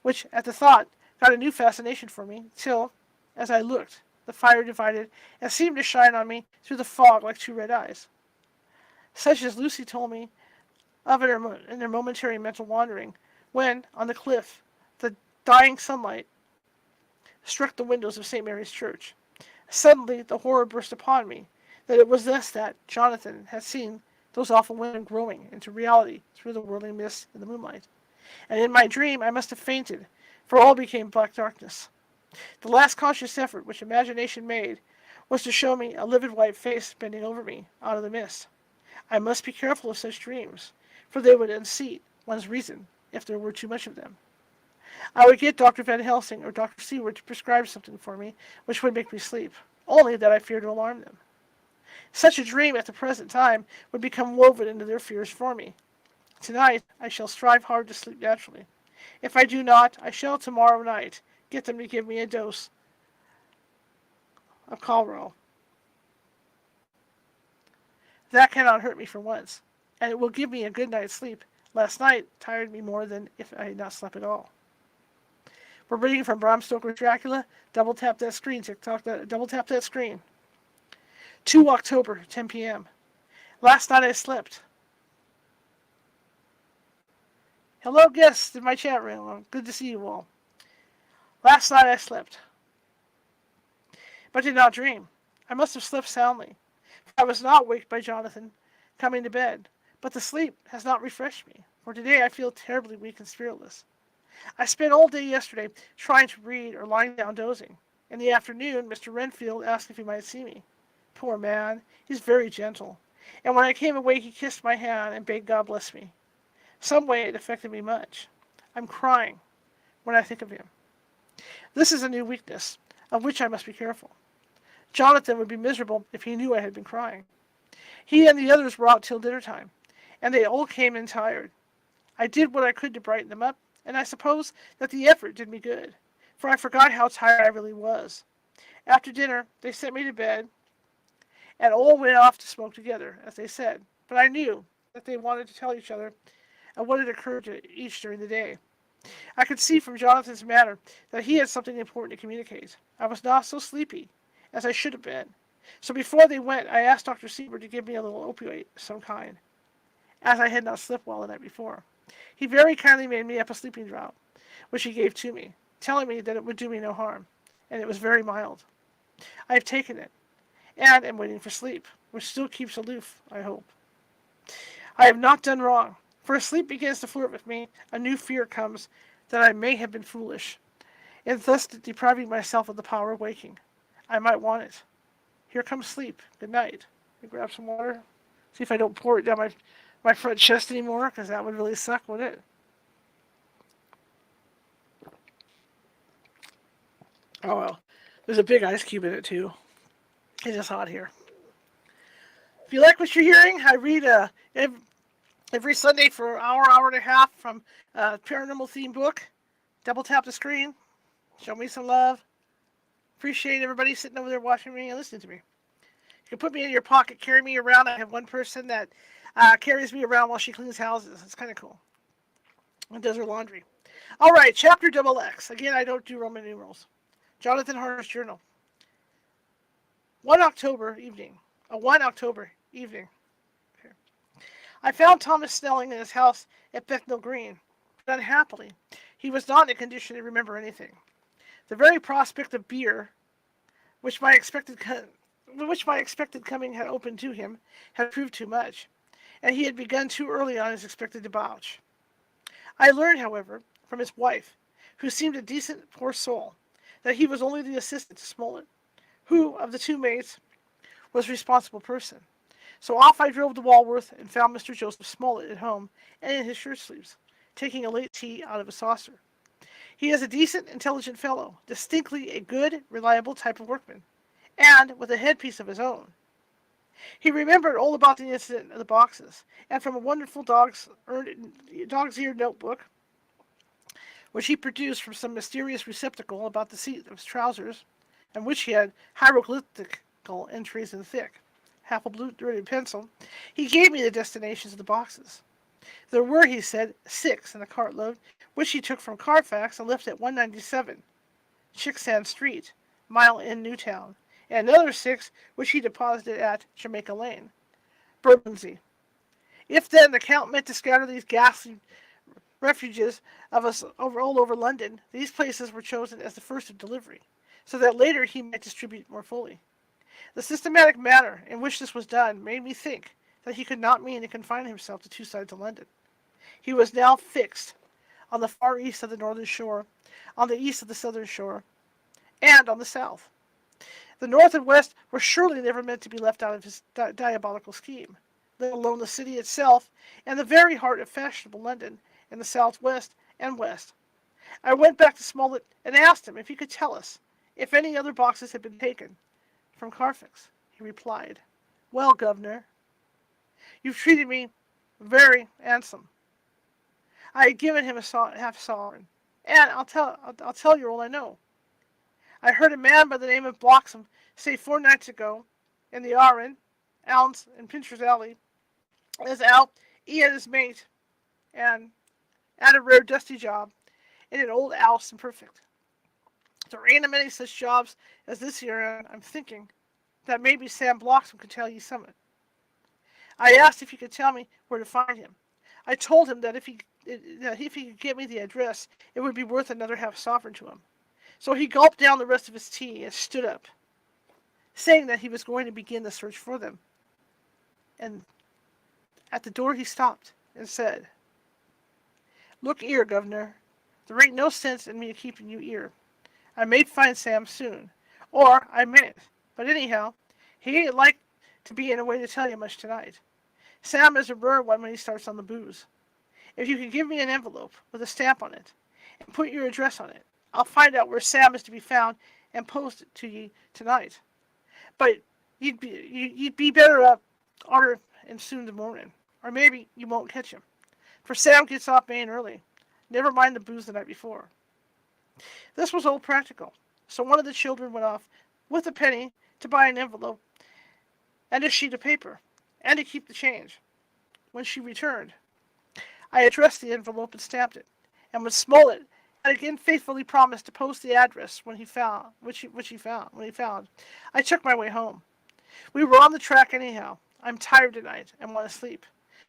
which at the thought got a new fascination for me, till, as I looked, the fire divided and seemed to shine on me through the fog like two red eyes, such as Lucy told me of in her momentary mental wandering, when, on the cliff, the dying sunlight struck the windows of St. Mary's Church. Suddenly the horror burst upon me, that it was thus that Jonathan had seen those awful women growing into reality through the whirling mist in the moonlight. And in my dream I must have fainted, for all became black darkness. The last conscious effort which imagination made was to show me a livid white face bending over me out of the mist. I must be careful of such dreams, for they would unseat one's reason if there were too much of them. I would get Dr. Van Helsing or Dr. Seward to prescribe something for me which would make me sleep, only that I feared to alarm them. Such a dream at the present time would become woven into their fears for me. Tonight I shall strive hard to sleep naturally. If I do not, I shall tomorrow night get them to give me a dose of Calrol. That cannot hurt me for once, and it will give me a good night's sleep. Last night tired me more than if I had not slept at all. We're reading from Bram Stoker's Dracula. Double tap that screen, TikTok. Double tap that screen. 2 October, 10 p.m. Last night I slept. Hello, guests in my chat room. Good to see you all. Last night I slept, but did not dream. I must have slept soundly. I was not waked by Jonathan coming to bed, but the sleep has not refreshed me, for today I feel terribly weak and spiritless. I spent all day yesterday trying to read or lying down dozing. In the afternoon, Mr. Renfield asked if he might see me. Poor man, he's very gentle, and when I came awake he kissed my hand and bade God bless me. Some way it affected me much. I'm crying when I think of him. This is a new weakness, of which I must be careful. Jonathan would be miserable if he knew I had been crying. He and the others were out till dinner time, and they all came in tired. I did what I could to brighten them up, and I suppose that the effort did me good, for I forgot how tired I really was. After dinner, they sent me to bed, and all went off to smoke together, as they said, but I knew that they wanted to tell each other of what had occurred to each during the day. I could see from Jonathan's manner that he had something important to communicate. I was not so sleepy as I should have been, so before they went I asked Dr. Seward to give me a little opioid of some kind, as I had not slept well the night before. He very kindly made me up a sleeping draught, which he gave to me, telling me that it would do me no harm, and it was very mild. I have taken it, and am waiting for sleep, which still keeps aloof, I hope. I have not done wrong, for as sleep begins to flirt with me, a new fear comes that I may have been foolish, and thus depriving myself of the power of waking. I might want it. Here comes sleep. Good night. Let me grab some water. See if I don't pour it down my front chest anymore, because that would really suck, wouldn't it? Oh well. There's a big ice cube in it too. It's just hot here. If you like what you're hearing, I read every Sunday for an hour and a half from a paranormal themed book. Double tap the screen. Show me some love. Appreciate everybody sitting over there watching me and listening to me. You can put me in your pocket, carry me around. I have one person that carries me around while she cleans houses. It's kind of cool. And does her laundry. All right, chapter XX. Again, I don't do Roman numerals. Jonathan Hart's journal. 1 October evening. A 1 October evening. Okay. I found Thomas Snelling in his house at Bethnal Green, but unhappily, he was not in a condition to remember anything. The very prospect of beer, which my expected coming had opened to him, had proved too much, and he had begun too early on his expected debauch. I learned, however, from his wife, who seemed a decent poor soul, that he was only the assistant to Smollett, who, of the two maids, was the responsible person. So off I drove to Walworth and found Mr. Joseph Smollett at home and in his shirt sleeves, taking a late tea out of a saucer. He is a decent, intelligent fellow, distinctly a good, reliable type of workman, and with a headpiece of his own. He remembered all about the incident of the boxes, and from a wonderful dog's ear notebook, which he produced from some mysterious receptacle about the seat of his trousers, and which he had hieroglyphical entries in thick, half a blue-dirty pencil, he gave me the destinations of the boxes. There were, he said, 6 in a cartload, which he took from Carfax and left at 197 Chicksand Street, Mile End, Newtown, and another 6 which he deposited at Jamaica Lane, Bermondsey. If then the Count meant to scatter these ghastly refuges of us all over London, these places were chosen as the first of delivery, so that later he might distribute more fully. The systematic manner in which this was done made me think that he could not mean to confine himself to 2 sides of London. He was now fixed on the far east of the northern shore, on the east of the southern shore, and on the south. The north and west were surely never meant to be left out of his diabolical scheme, let alone the city itself, and the very heart of fashionable London, in the southwest and west. I went back to Smollett and asked him if he could tell us if any other boxes had been taken from Carfax. He replied, "Well, governor, you've treated me very handsome." I had given him a half sovereign, and I'll tell you all I know. I heard a man by the name of Bloxham say 4 nights ago, in the Arun, Elms, and Pincher's Alley, as out he and his mate, and at a rare dusty job, in an old house imperfect. There ain't a many such jobs as this here, I'm thinking that maybe Sam Bloxham could tell ye something. I asked if he could tell me where to find him. I told him that if he could get me the address, it would be worth another half sovereign to him. So he gulped down the rest of his tea and stood up, saying that he was going to begin the search for them. And at the door he stopped and said, "Look 'ere, governor, there ain't no sense in me keeping you 'ere. I may find Sam soon, or I mayn't, but anyhow, he ain't like to be in a way to tell you much tonight. Sam is a rare one when he starts on the booze. If you can give me an envelope with a stamp on it, and put your address on it, I'll find out where Sam is to be found and post it to ye tonight. But you'd be better up order and soon the morning, or maybe you won't catch him, for Sam gets off main early. Never mind the booze the night before." This was all practical, so one of the children went off with a penny to buy an envelope and a sheet of paper, and to keep the change. When she returned, I addressed the envelope and stamped it, and when Smollett had again faithfully promised to post the address when he found, I took my way home. We were on the track anyhow. I'm tired tonight and want to sleep.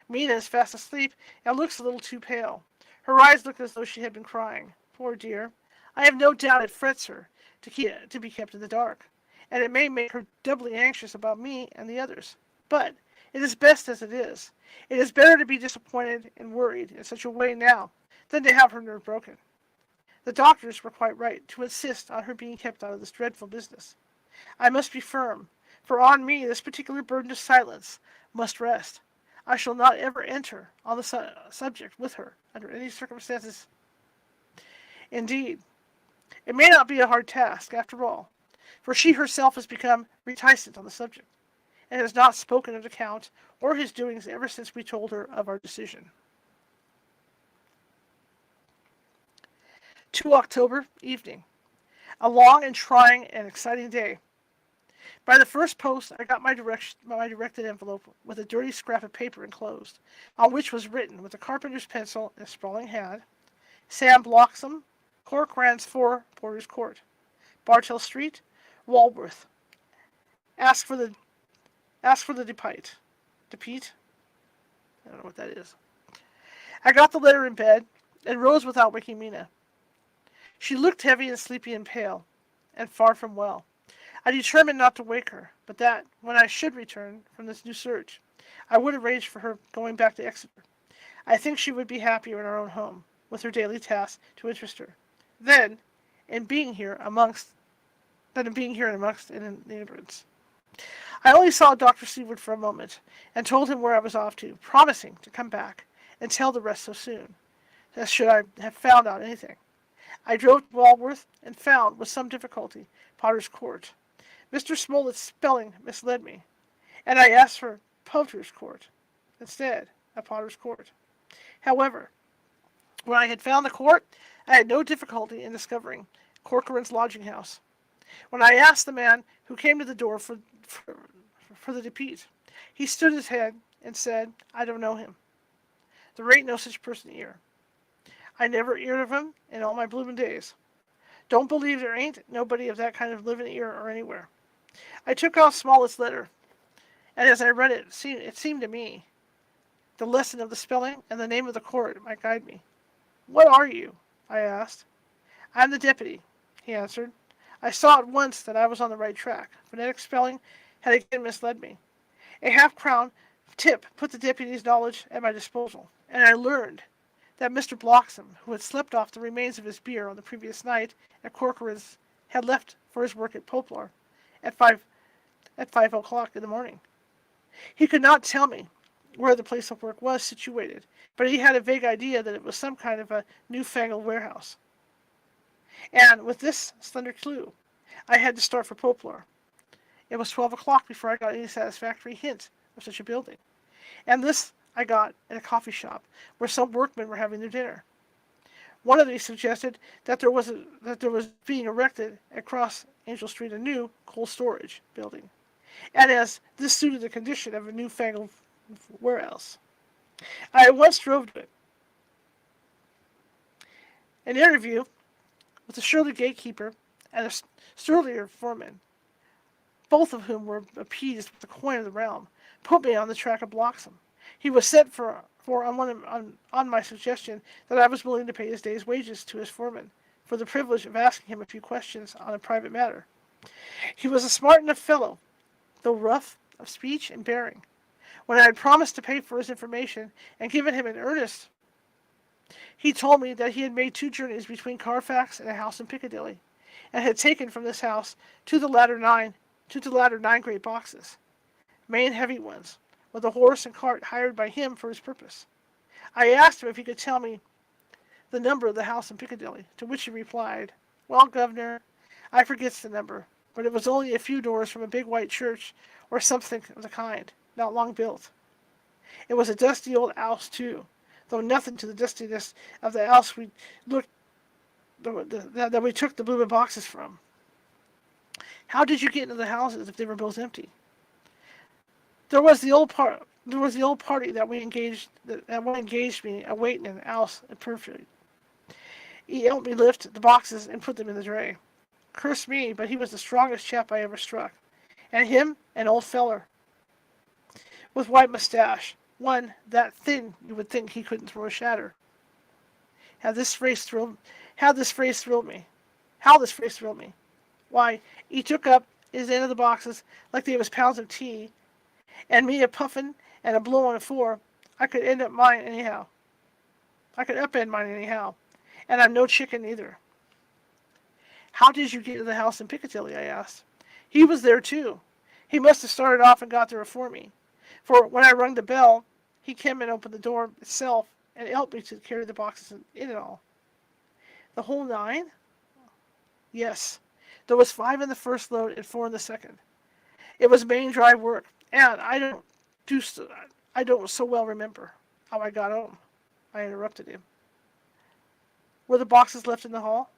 Mina is fast asleep and looks a little too pale. Her eyes look as though she had been crying. Poor dear. I have no doubt it frets her to be kept in the dark, and it may make her doubly anxious about me and the others. But it is best as it is. It is better to be disappointed and worried in such a way now than to have her nerve broken. The doctors were quite right to insist on her being kept out of this dreadful business. I must be firm, for on me this particular burden of silence must rest. I shall not ever enter on the subject with her under any circumstances. Indeed, it may not be a hard task, after all, for she herself has become reticent on the subject, and has not spoken of the Count or his doings ever since we told her of our decision. 2 October evening. A long and trying and exciting day. By the first post, I got my directed envelope with a dirty scrap of paper enclosed, on which was written with a carpenter's pencil in a sprawling hand, Sam Bloxham, Corcoran's 4, Porter's Court, Bartell Street, Walworth. Ask for the Ask for the Depite. Depite? I don't know what that is. I got the letter in bed and rose without waking Mina. She looked heavy and sleepy and pale, and far from well. I determined not to wake her, but that, when I should return from this new search, I would arrange for her going back to Exeter. I think she would be happier in her own home, with her daily tasks to interest her, than in being here amongst in ignorance. I only saw Dr. Seward for a moment, and told him where I was off to, promising to come back and tell the rest so soon, as should I have found out anything. I drove to Walworth, and found, with some difficulty, Potter's Court. Mr. Smollett's spelling misled me, and I asked for Potter's Court instead of Potter's Court. However, when I had found the court, I had no difficulty in discovering Corcoran's lodging house. When I asked the man who came to the door for the Depite, he stood his head and said, "I don't know him. There ain't no such person here. I never heard of him in all my bloomin' days. Don't believe there ain't nobody of that kind of living here or anywhere." I took off Smollett's letter, and as I read it, it seemed to me the lesson of the spelling and the name of the court might guide me. "What are you?" I asked. "I'm the deputy," he answered. I saw at once that I was on the right track. Phonetic spelling had again misled me. A half-crown tip put the deputy's knowledge at my disposal, and I learned that Mr. Bloxam, who had slept off the remains of his beer on the previous night at Corcoran's, had left for his work at Poplar at 5 o'clock in the morning. He could not tell me where the place of work was situated, but he had a vague idea that it was some kind of a newfangled warehouse. And with this slender clue, I had to start for Poplar. It was 12 o'clock before I got any satisfactory hint of such a building, and this I got at a coffee shop where some workmen were having their dinner. One of these suggested that there was being erected across Angel Street a new cold storage building, and as this suited the condition of a newfangled warehouse, I at once drove to it. An interview with the surly gatekeeper and a surlier foreman, both of whom were appeased with the coin of the realm, put me on the track of Bloxam. He was sent for on my suggestion that I was willing to pay his day's wages to his foreman for the privilege of asking him a few questions on a private matter. He was a smart enough fellow, though rough of speech and bearing. When I had promised to pay for his information and given him an earnest, he told me that he had made 2 journeys between Carfax and a house in Piccadilly, and had taken from this house to the latter 9 great boxes, main heavy ones, with a horse and cart hired by him for his purpose. I asked him if he could tell me the number of the house in Piccadilly, to which he replied, "Well, governor, I forgets the number, but it was only a few doors from a big white church, or something of the kind, not long built. It was a dusty old house, too, though nothing to the dustiness of the house that we took the bloomin' boxes from." "How did you get into the houses if they were both empty?" There was the old party that engaged me a waiting in the house at Perfect. He helped me lift the boxes and put them in the dray. Curse me, but he was the strongest chap I ever struck. And him, an old feller with white mustache, one that thin you would think he couldn't throw a shatter. How this phrase thrilled me. Why, he took up his end of the boxes like they was pounds of tea, and me a puffin' and a blowin' afore I could upend mine anyhow. And I'm no chicken either. "How did you get to the house in Piccadilly?" I asked. "He was there too. He must have started off and got there afore me, for when I rung the bell, he came and opened the door itself and helped me to carry the boxes in and all." "The whole 9? "Yes. There was 5 in the first load and 4 in the second. It was main dry work, and I don't so well remember how I got home." I interrupted him. "Were the boxes left in the hall?"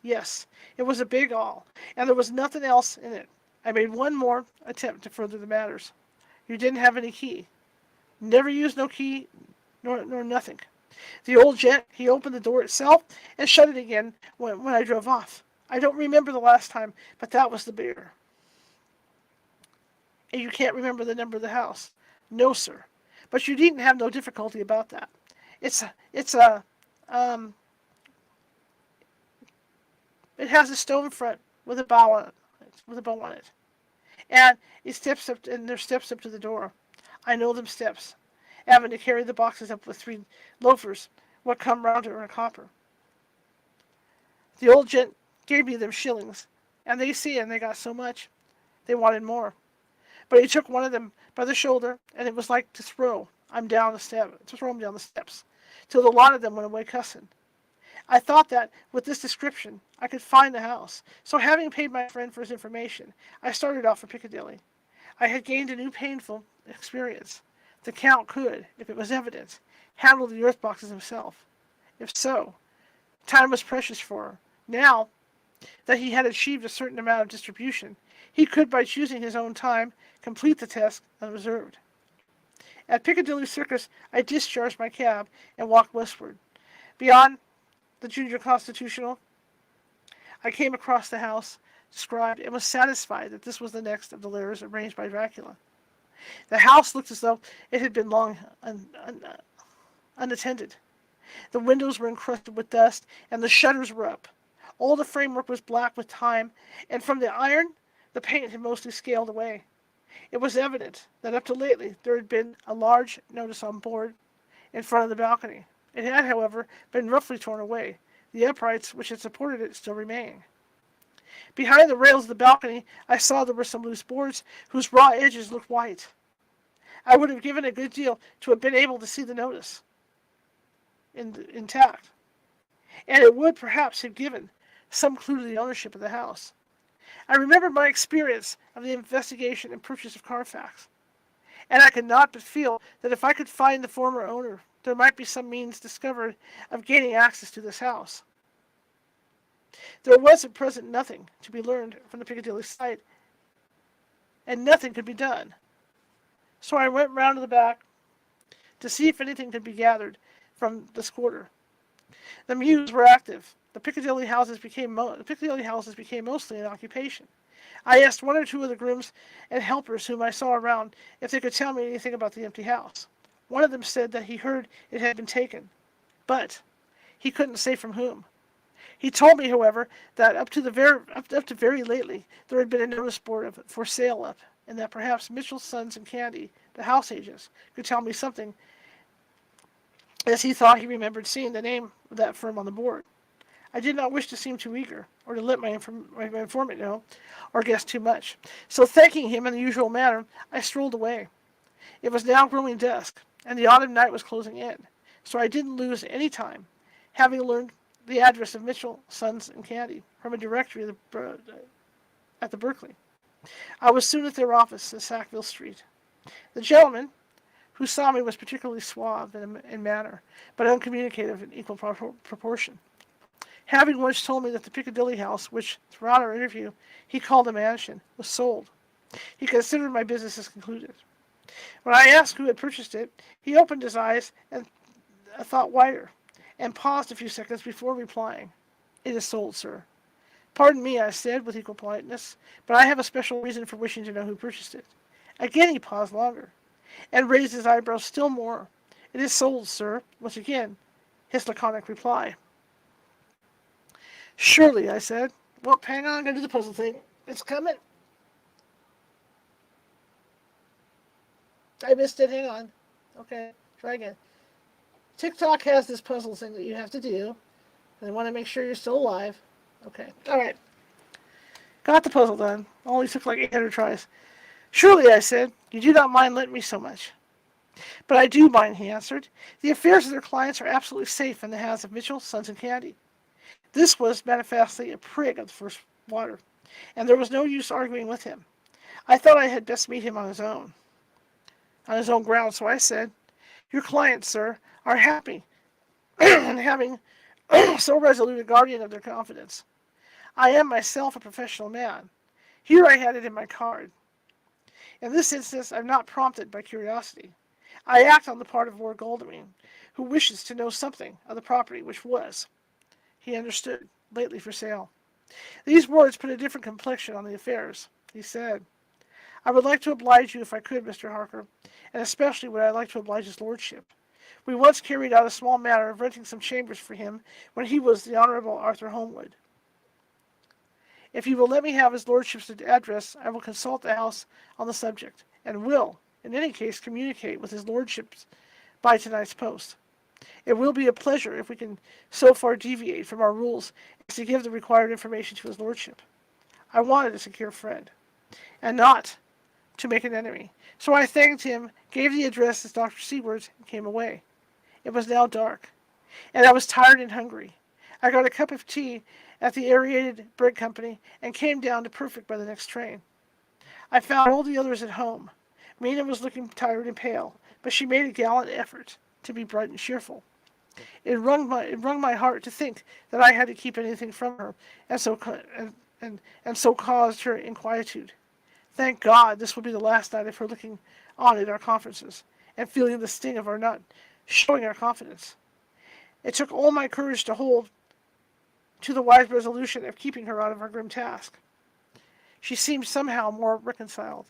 "Yes. It was a big hall, and there was nothing else in it. I made one more attempt to further the matters." "You didn't have any key?" "Never used no key, nor nothing. The old gent, he opened the door itself and shut it again when I drove off. I don't remember the last time, but that was the beer." and you can't remember the number of the house. No, sir. But you needn't have no difficulty about that. It's a, um, it has a stone front with a bow on it, and it steps up, and there's steps up to the door. I know them steps, having to carry the boxes up with 3 loafers, what come round her in a copper. The old gent gave me them shillings, and they see, and they got so much, they wanted more. But he took one of them by the shoulder, and it was like to throw him down the steps, till the lot of them went away cussing. I thought that, with this description, I could find the house. So having paid my friend for his information, I started off for Piccadilly. I had gained a new painful experience. The Count could, if it was evident, handle the earth boxes himself. If so, time was precious for her. Now that he had achieved a certain amount of distribution, he could, by choosing his own time, complete the task unreserved. At Piccadilly Circus, I discharged my cab and walked westward. Beyond the Junior Constitutional, I came across the house described and was satisfied that this was the next of the lairs arranged by Dracula. The house looked as though it had been long unattended. The windows were encrusted with dust, and the shutters were up. All the framework was black with time, and from the iron, the paint had mostly scaled away. It was evident that up to lately there had been a large notice on board in front of the balcony. It had, however, been roughly torn away. The uprights which had supported it still remaining. Behind the rails of the balcony, I saw there were some loose boards whose raw edges looked white. I would have given a good deal to have been able to see the notice intact, and it would perhaps have given some clue to the ownership of the house. I remembered my experience of the investigation and purchase of Carfax, and I could not but feel that if I could find the former owner, there might be some means discovered of gaining access to this house. There was at present nothing to be learned from the Piccadilly site, and nothing could be done. So I went round to the back to see if anything could be gathered from this quarter. The mews were active. The Piccadilly houses became mostly in occupation. I asked 1 or 2 of the grooms and helpers whom I saw around if they could tell me anything about the empty house. One of them said that he heard it had been taken, but he couldn't say from whom. He told me, however, that up to very lately there had been a notice board of for sale up, and that perhaps Mitchell, Sons and Candy, the house agents, could tell me something, as he thought he remembered seeing the name of that firm on the board. I did not wish to seem too eager, or to let my informant know, or guess too much. So thanking him in the usual manner, I strolled away. It was now growing dusk, and the autumn night was closing in, so I didn't lose any time, having learned the address of Mitchell, Sons and Candy from a directory at the Berkeley. I was soon at their office in Sackville Street. The gentleman who saw me was particularly suave in manner, but uncommunicative in equal proportion. Having once told me that the Piccadilly house, which throughout our interview he called a mansion, was sold, he considered my business as concluded. When I asked who had purchased it, he opened his eyes and thought wider, and paused a few seconds before replying. "It is sold, sir." "Pardon me," I said with equal politeness, "but I have a special reason for wishing to know who purchased it." Again he paused longer, and raised his eyebrows still more. "It is sold, sir," was again his laconic reply. "Surely," I said. "Well, hang on, I'm going to do the puzzle thing. It's coming." I missed it, hang on. Okay, try again. TikTok has this puzzle thing that you have to do, and they want to make sure you're still alive. Okay, alright. Got the puzzle done. Only took like 800 tries. "Surely," I said, "you do not mind letting me so much." "But I do mind," he answered. "The affairs of their clients are absolutely safe in the hands of Mitchell, Sons and Candy." This was manifestly a prig of the first water, and there was no use arguing with him. I thought I had best meet him on his own ground, so I said, "Your clients, sir, are happy in having so resolute a guardian of their confidence. I am myself a professional man. Here I had it in my card. In this instance, I am not prompted by curiosity. I act on the part of Lord Godalming, who wishes to know something of the property which was, he understood, lately for sale." These words put a different complexion on the affairs. He said, I would like to oblige you if I could, Mr. Harker, and especially would I like to oblige his lordship. We once carried out a small matter of renting some chambers for him when he was the Honourable Arthur Holmwood. If you will let me have his lordship's address, I will consult the house on the subject, and will, in any case, communicate with his lordship by tonight's post. It will be a pleasure if we can so far deviate from our rules as to give the required information to his lordship. I wanted a secure friend, and not to make an enemy. So I thanked him, gave the address as Dr. Seward's, and came away. It was now dark, and I was tired and hungry. I got a cup of tea at the Aerated Bread Company and came down to Perfect by the next train. I found all the others at home. Mina was looking tired and pale, but she made a gallant effort to be bright and cheerful. It wrung my heart to think that I had to keep anything from her, and so caused her inquietude. Thank God, this will be the last night of her looking on at our conferences, and feeling the sting of our not showing our confidence. It took all my courage to hold to the wise resolution of keeping her out of our grim task. She seemed somehow more reconciled,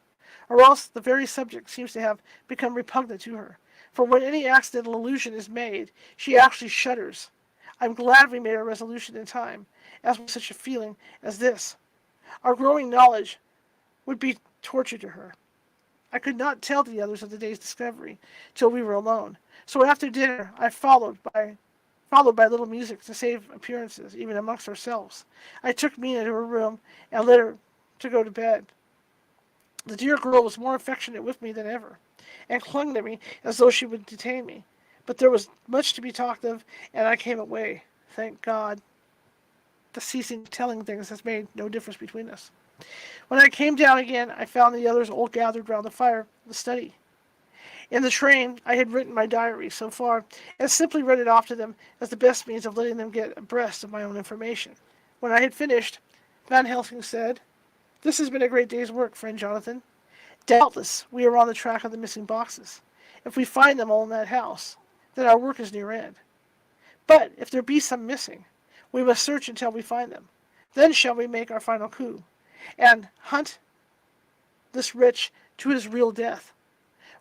or else the very subject seems to have become repugnant to her, for when any accidental allusion is made, she actually shudders. I'm glad we made our resolution in time, as with such a feeling as this. Our growing knowledge would be torture to her. I could not tell the others of the day's discovery till we were alone, so after dinner I followed by little music to save appearances, even amongst ourselves. I took Mina to her room and let her to go to bed. The dear girl was more affectionate with me than ever, and clung to me as though she would detain me. But there was much to be talked of, and I came away. Thank God, the ceasing of telling things has made no difference between us. When I came down again, I found the others all gathered round the fire in the study. In the train, I had written my diary so far, and simply read it off to them as the best means of letting them get abreast of my own information. When I had finished, Van Helsing said, "This has been a great day's work, friend Jonathan. Doubtless we are on the track of the missing boxes. If we find them all in that house, then our work is near end. But if there be some missing, we must search until we find them. Then shall we make our final coup, and hunt this wretch to his real death."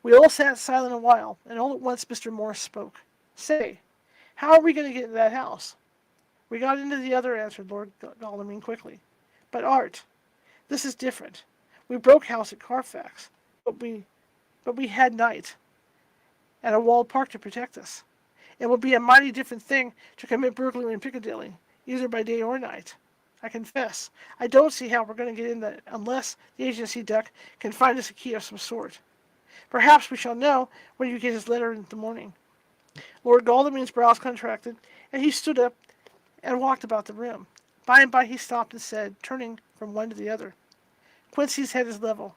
We all sat silent a while, and all at once Mr. Morse spoke. "Say, how are we going to get into that house?" "We got into the other," answered Lord Godalming quickly. "But, Art, this is different. We broke house at Carfax, but we had night and a walled park to protect us. It will be a mighty different thing to commit burglary in Piccadilly, either by day or night. I confess, I don't see how we're going to get in that unless the agency duck can find us a key of some sort. Perhaps we shall know when you get his letter in the morning." Lord Godalming's brows contracted, and he stood up and walked about the room. By and by he stopped and said, turning from one to the other, "Quincy's head is level.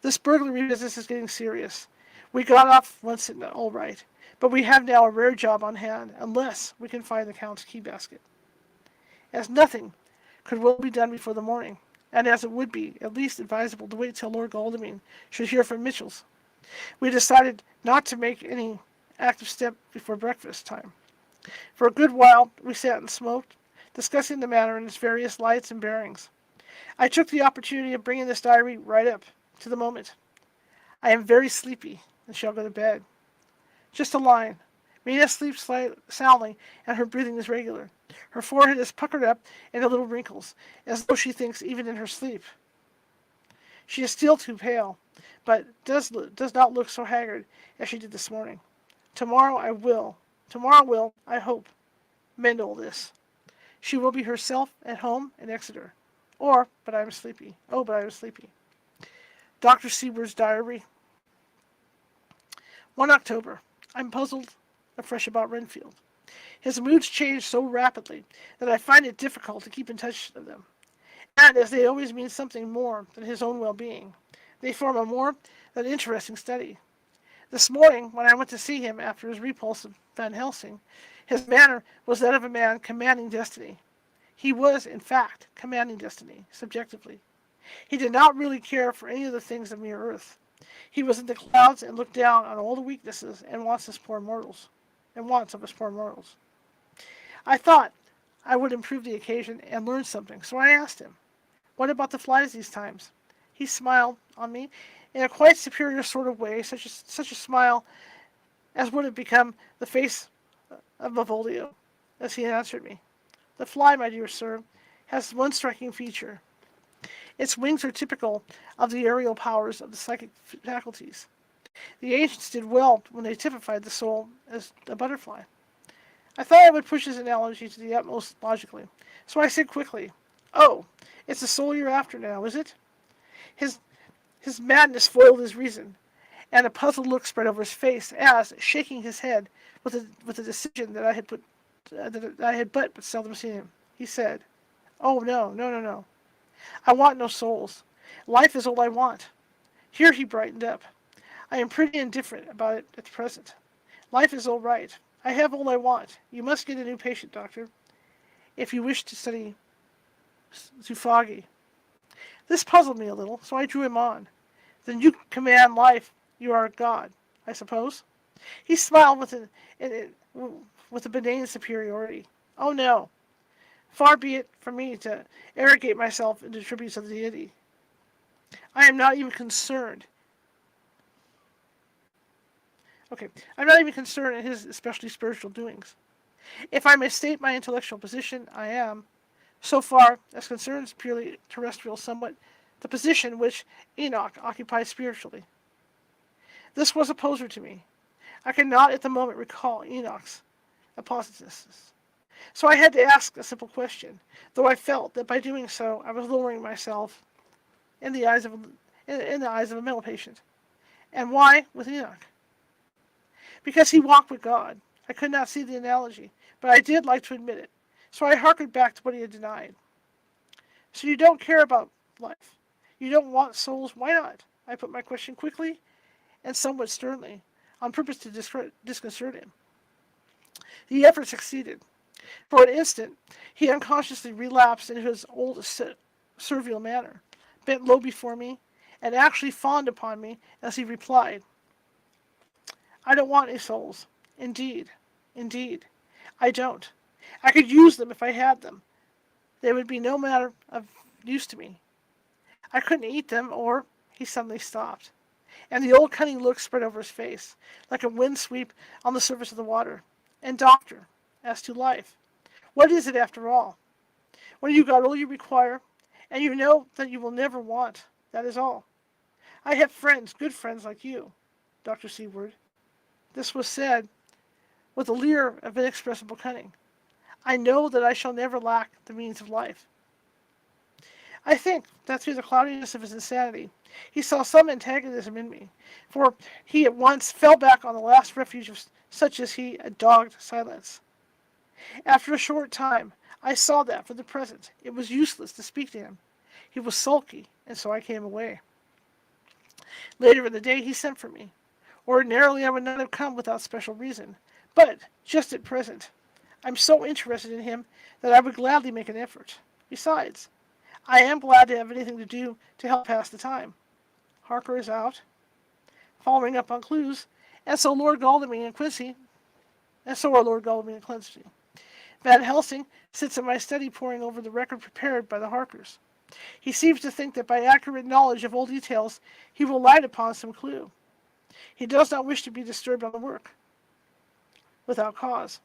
This burglary business is getting serious. We got off once all right, but we have now a rare job on hand, unless we can find the Count's key basket. As nothing could well be done before the morning, and as it would be at least advisable to wait till Lord Godalming should hear from Mitchell's, we decided not to make any active step before breakfast time. For a good while we sat and smoked, discussing the matter in its various lights and bearings. I took the opportunity of bringing this diary right up to the moment. I am very sleepy and shall go to bed. Just a line. Mina sleeps soundly, and her breathing is regular. Her forehead is puckered up into little wrinkles, as though she thinks even in her sleep. She is still too pale, but does not look so haggard as she did this morning. Tomorrow will, I hope, mend all this. She will be herself at home in Exeter. But I am sleepy. Dr. Seward's diary. 1 October. I'm puzzled afresh about Renfield. His moods change so rapidly that I find it difficult to keep in touch with them. And as they always mean something more than his own well-being, they form a more than interesting study. This morning, when I went to see him after his repulse of Van Helsing, his manner was that of a man commanding destiny. He was, in fact, commanding destiny, subjectively. He did not really care for any of the things of mere earth. He was in the clouds and looked down on all the weaknesses and wants of us poor mortals. I thought I would improve the occasion and learn something, so I asked him, "What about the flies these times?" He smiled on me in a quite superior sort of way, such a smile as would have become the face of Malvolio, as he answered me. The fly, my dear sir, has one striking feature. Its wings are typical of the aerial powers of the psychic faculties. The ancients did well when they typified the soul as a butterfly. I thought I would push his analogy to the utmost logically, so I said quickly, "Oh, it's the soul you're after now, is it?" His his madness foiled his reason, and a puzzled look spread over his face as, shaking his head with a decision that I had but seldom seen him, he said, "Oh no, no, no, no! I want no souls. Life is all I want." Here he brightened up. "I am pretty indifferent about it at present. Life is all right. I have all I want. You must get a new patient, doctor, if you wish to study zoophagy." This puzzled me a little, so I drew him on. "Then you command life. You are a god, I suppose?" He smiled with a benign superiority. "Oh no. Far be it from me to arrogate myself into tributes of the deity. I am not even concerned. I'm not even concerned in his especially spiritual doings. If I may state my intellectual position, I am, so far as concerns purely terrestrial, somewhat the position which Enoch occupies spiritually. This was a poser to me. I could not at the moment recall Enoch's apostasis. So I had to ask a simple question, though I felt that by doing so I was lowering myself in the eyes of a mental patient. And why with Enoch? Because he walked with God. I could not see the analogy, but I did like to admit it. So I harkened back to what he had denied. "So you don't care about life? You don't want souls? Why not?" I put my question quickly and somewhat sternly, on purpose to disconcert him. The effort succeeded. For an instant, he unconsciously relapsed into his old servile manner, bent low before me, and actually fawned upon me as he replied, "I don't want any souls. Indeed, I don't. I could use them if I had them. They would be no matter of use to me. I couldn't eat them, or—" He suddenly stopped, and the old cunning look spread over his face, like a wind sweep on the surface of the water. "And, doctor, as to life, what is it after all? When you got all you require, and you know that you will never want, that is all. I have friends, good friends like you, Dr. Seward." This was said with a leer of inexpressible cunning. "I know that I shall never lack the means of life." I think that through the cloudiness of his insanity, he saw some antagonism in me, for he at once fell back on the last refuge of such as he, a dogged silence. After a short time, I saw that, for the present, it was useless to speak to him. He was sulky, and so I came away. Later in the day, he sent for me. Ordinarily, I would not have come without special reason, but, just at present, I'm so interested in him that I would gladly make an effort. Besides, I am glad to have anything to do to help pass the time. Harker is out, following up on clues, and so are Lord Godalming and Quincy. Van Helsing sits in my study poring over the record prepared by the Harkers. He seems to think that by accurate knowledge of all details he will light upon some clue. He does not wish to be disturbed on the work without cause.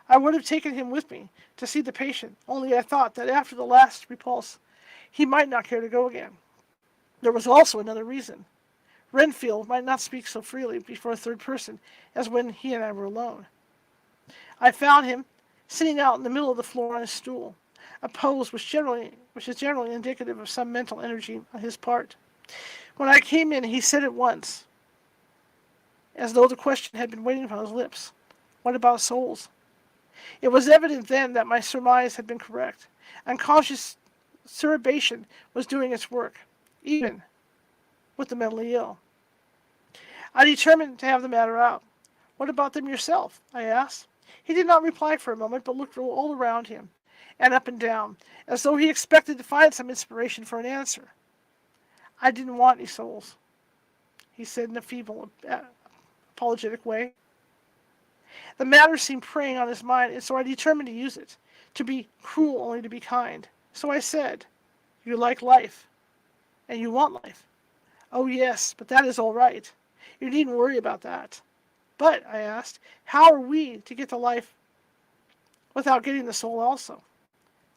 I would have taken him with me to see the patient, only I thought that after the last repulse he might not care to go again. There was also another reason. Renfield might not speak so freely before a third person as when he and I were alone. I found him sitting out in the middle of the floor on his stool, a pose which is generally indicative of some mental energy on his part. When I came in, he said at once, as though the question had been waiting upon his lips, "What about souls?" It was evident then that my surmise had been correct. Unconscious cerebration was doing its work, even with the mentally ill. I determined to have the matter out. "What about them yourself?" I asked. He did not reply for a moment, but looked all around him, and up and down, as though he expected to find some inspiration for an answer. "I didn't want any souls," he said in a feeble, apologetic way. The matter seemed preying on his mind, and so I determined to use it, to be cruel only to be kind. So I said, "You like life, And you want life. Oh yes, but that is all right. You needn't worry about that. But, I asked, how are we to get to life without getting the soul also?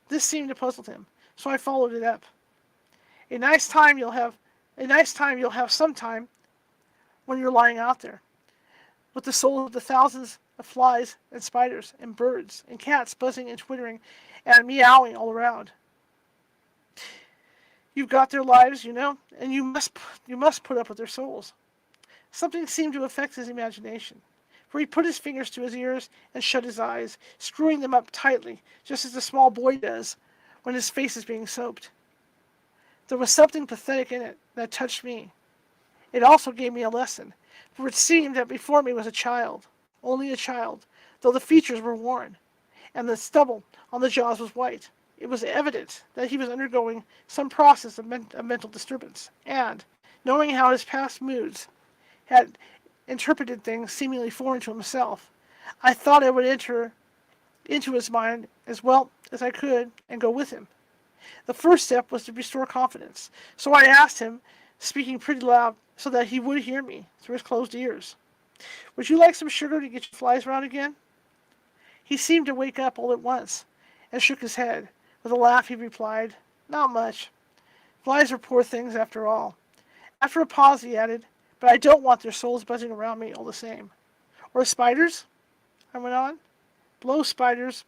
This seemed to puzzle him, so I followed it up. A nice time you'll have sometime when you're lying out there, with the souls of the thousands of flies and spiders and birds and cats buzzing and twittering and meowing all around. You've got their lives, and you must put up with their souls. Something seemed to affect his imagination, for he put his fingers to his ears and shut his eyes, screwing them up tightly, just as a small boy does when his face is being soaped. There was something pathetic in it that touched me. It also gave me a lesson, for it seemed that before me was a child, only a child, though the features were worn, and the stubble on the jaws was white. It was evident that he was undergoing some process of mental disturbance, and, knowing how his past moods had interpreted things seemingly foreign to himself, I thought I would enter into his mind as well as I could and go with him. The first step was to restore confidence, so I asked him, speaking pretty loud so that he would hear me through his closed ears, "Would you like some sugar to get your flies round again?" He seemed to wake up all at once and shook his head. With a laugh he replied, "Not much. Flies are poor things after all." After a pause he added, "But I don't want their souls buzzing around me all the same." "Or spiders?" I went on. "Blow spiders.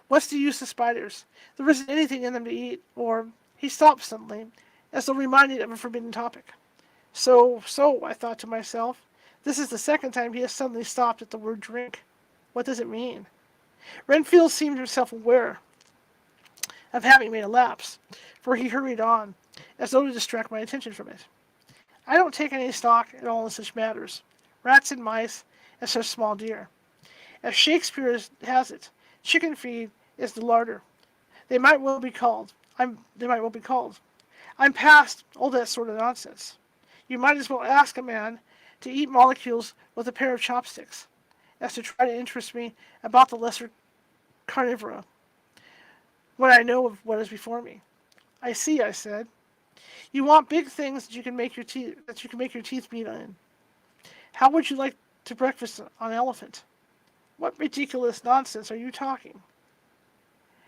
What's the use of spiders? There isn't anything in them to eat." Or he stopped suddenly, as though reminded of a forbidden topic. So, I thought to myself, this is the second time he has suddenly stopped at the word drink. What does it mean? Renfield seemed himself aware of having made a lapse, for he hurried on, as though to distract my attention from it. "I don't take any stock at all in such matters. Rats and mice, and such small deer. As Shakespeare has it, chicken feed is the larder. They might well be called. I'm past all that sort of nonsense. You might as well ask a man to eat molecules with a pair of chopsticks, as to try to interest me about the lesser carnivora, when I know of what is before me." "I see," I said. "You want big things that you can make your teeth meet in. How would you like to breakfast on an elephant?" "What ridiculous nonsense are you talking?"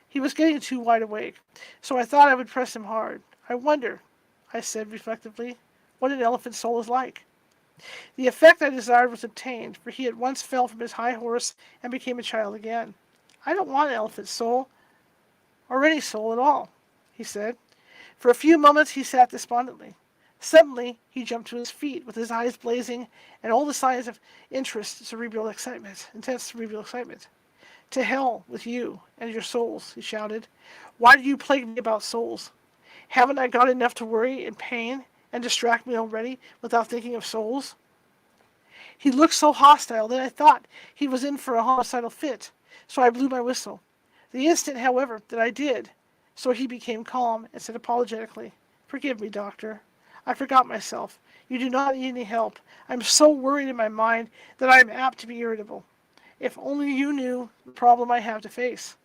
He was getting too wide awake, so I thought I would press him hard. "I wonder," I said reflectively, "what an elephant's soul is like." The effect I desired was obtained, for he at once fell from his high horse and became a child again. "I don't want an elephant's soul, or any soul at all," he said. For a few moments he sat despondently. Suddenly he jumped to his feet, with his eyes blazing and all the signs of intense cerebral excitement. "To hell with you and your souls," he shouted. "Why do you plague me about souls? Haven't I got enough to worry and pain and distract me already without thinking of souls?" He looked so hostile that I thought he was in for a homicidal fit, so I blew my whistle. The instant, however, that I did so he became calm and said apologetically, "Forgive me, doctor. I forgot myself. You do not need any help. I'm so worried in my mind that I am apt to be irritable. If only you knew the problem I have to face,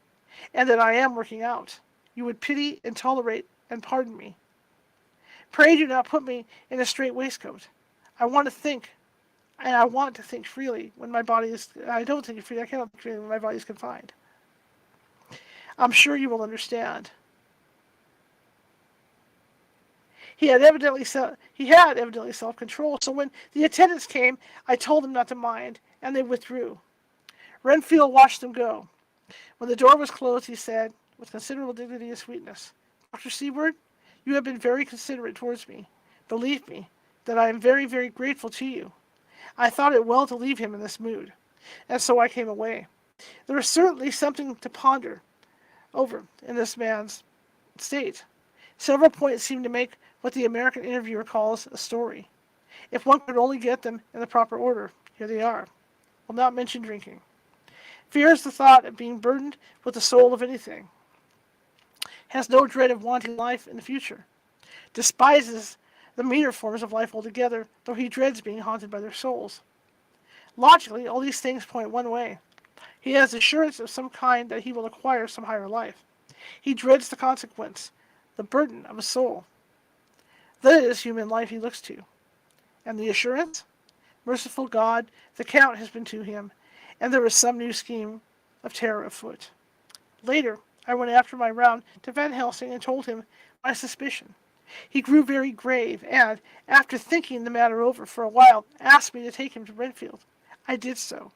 and that I am working out, you would pity and tolerate and pardon me. Pray do not put me in a strait waistcoat. I want to think freely when my body is. I don't think freely. I cannot think freely when my body is confined. I'm sure you will understand." He had evidently self-control, so when the attendants came, I told them not to mind, and they withdrew. Renfield watched them go. When the door was closed, he said, with considerable dignity and sweetness, "Dr. Seward, you have been very considerate towards me. Believe me, that I am very, very grateful to you. I thought it well to leave him in this mood, and so I came away. There is certainly something to ponder over in this man's state. Several points seem to make what the American interviewer calls a story. If one could only get them in the proper order, here they are. Will not mention drinking. Fears the thought of being burdened with the soul of anything. Has no dread of wanting life in the future. Despises the meaner forms of life altogether, though he dreads being haunted by their souls. Logically, all these things point one way. He has assurance of some kind that he will acquire some higher life. He dreads the consequence, the burden of a soul. That is human life he looks to. And the assurance? Merciful God, the Count has been to him, and there is some new scheme of terror afoot. Later, I went after my round to Van Helsing and told him my suspicion. He grew very grave, and, after thinking the matter over for a while, asked me to take him to Renfield. I did so.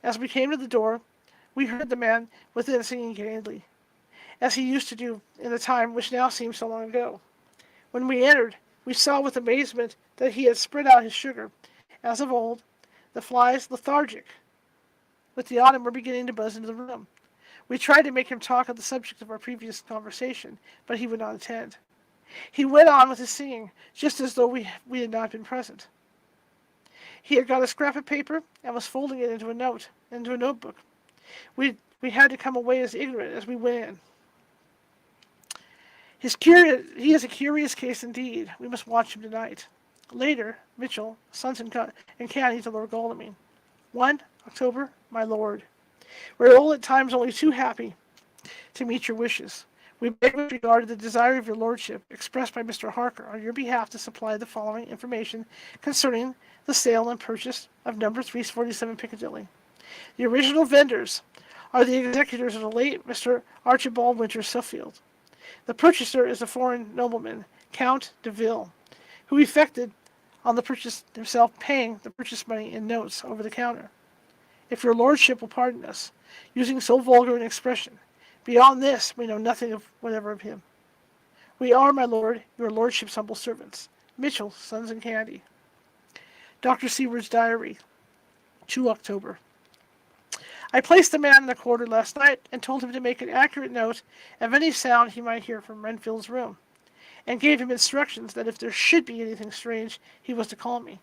As we came to the door, we heard the man within singing gaily, as he used to do in the time which now seems so long ago. When we entered, we saw with amazement that he had spread out his sugar, as of old, the flies lethargic. With the autumn were beginning to buzz into the room. We tried to make him talk of the subject of our previous conversation, but he would not attend. He went on with his singing, just as though we had not been present. He had got a scrap of paper and was folding it into a notebook. We had to come away as ignorant as we went in. He is a curious case indeed. We must watch him tonight. Later, Mitchell, Sons and Canny to Lord Godalming. 1 October, my lord. We're all at times only too happy to meet your wishes. We beg with regard to the desire of your lordship, expressed by Mr. Harker, on your behalf to supply the following information concerning the sale and purchase of number 347 Piccadilly. The original vendors are the executors of the late Mr. Archibald Winters Suffield. The purchaser is a foreign nobleman, Count de Ville, who effected on the purchase himself, paying the purchase money in notes over the counter. If your lordship will pardon us, using so vulgar an expression, beyond this we know nothing whatever of him. We are, my lord, your lordship's humble servants, Mitchell, Sons and Candy. Dr. Seward's diary, 2 October. I placed the man in the corridor last night and told him to make an accurate note of any sound he might hear from Renfield's room, and gave him instructions that if there should be anything strange, he was to call me.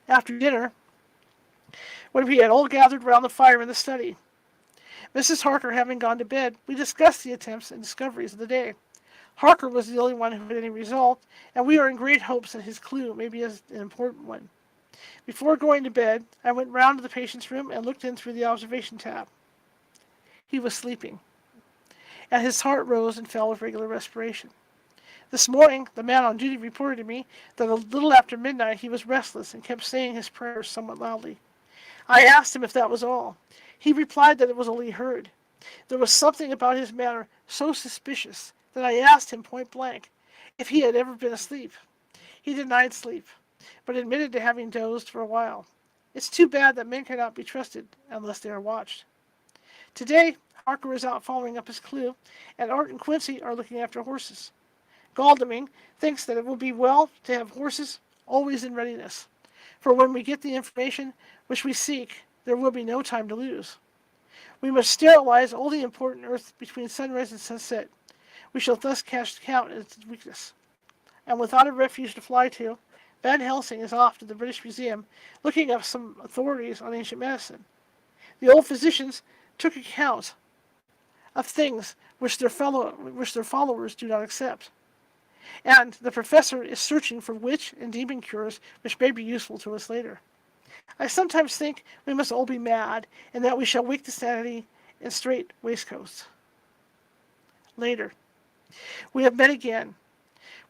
After dinner, when we had all gathered round the fire in the study, Mrs. Harker having gone to bed, we discussed the attempts and discoveries of the day. Harker was the only one who had any result, and we are in great hopes that his clue may be an important one. Before going to bed, I went round to the patient's room and looked in through the observation tap. He was sleeping, and his heart rose and fell with regular respiration. This morning, the man on duty reported to me that a little after midnight he was restless and kept saying his prayers somewhat loudly. I asked him if that was all. He replied that it was all he heard. There was something about his manner so suspicious that I asked him point blank if he had ever been asleep. He denied sleep, but admitted to having dozed for a while. It's too bad that men cannot be trusted unless they are watched. Today, Harker is out following up his clue, and Art and Quincy are looking after horses. Godalming thinks that it will be well to have horses always in readiness, for when we get the information which we seek, there will be no time to lose. We must sterilize all the important earth between sunrise and sunset. We shall thus catch the Count at its weakness. And without a refuge to fly to, Van Helsing is off to the British Museum, looking up some authorities on ancient medicine. The old physicians took account of things which their followers do not accept. And the professor is searching for witch and demon cures which may be useful to us later. I sometimes think we must all be mad, and that we shall wake to sanity in strait waistcoats. Later. We have met again.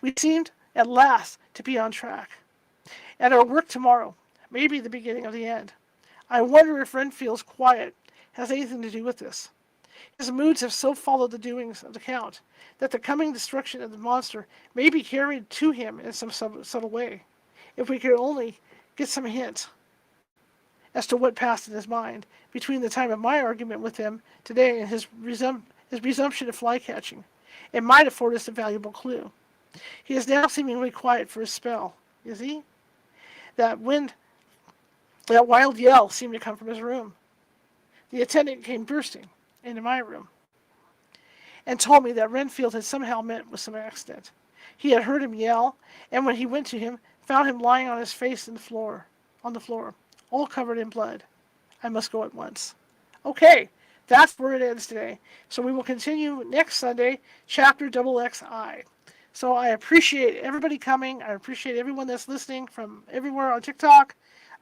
We seemed at last to be on track. And our work tomorrow may be the beginning of the end. I wonder if Renfield's quiet has anything to do with this. His moods have so followed the doings of the Count that the coming destruction of the monster may be carried to him in some subtle way. If we could only get some hint as to what passed in his mind between the time of my argument with him today and his resumption of fly catching, it might afford us a valuable clue. He is now seemingly quiet for his spell, is he? That wild yell seemed to come from his room. The attendant came bursting into my room and told me that Renfield had somehow met with some accident. He had heard him yell, and when he went to him, found him lying on his face on the floor, all covered in blood. I must go at once. Okay, that's where it ends today. So we will continue next Sunday, chapter XXI. So I appreciate everybody coming. I appreciate everyone that's listening from everywhere on TikTok,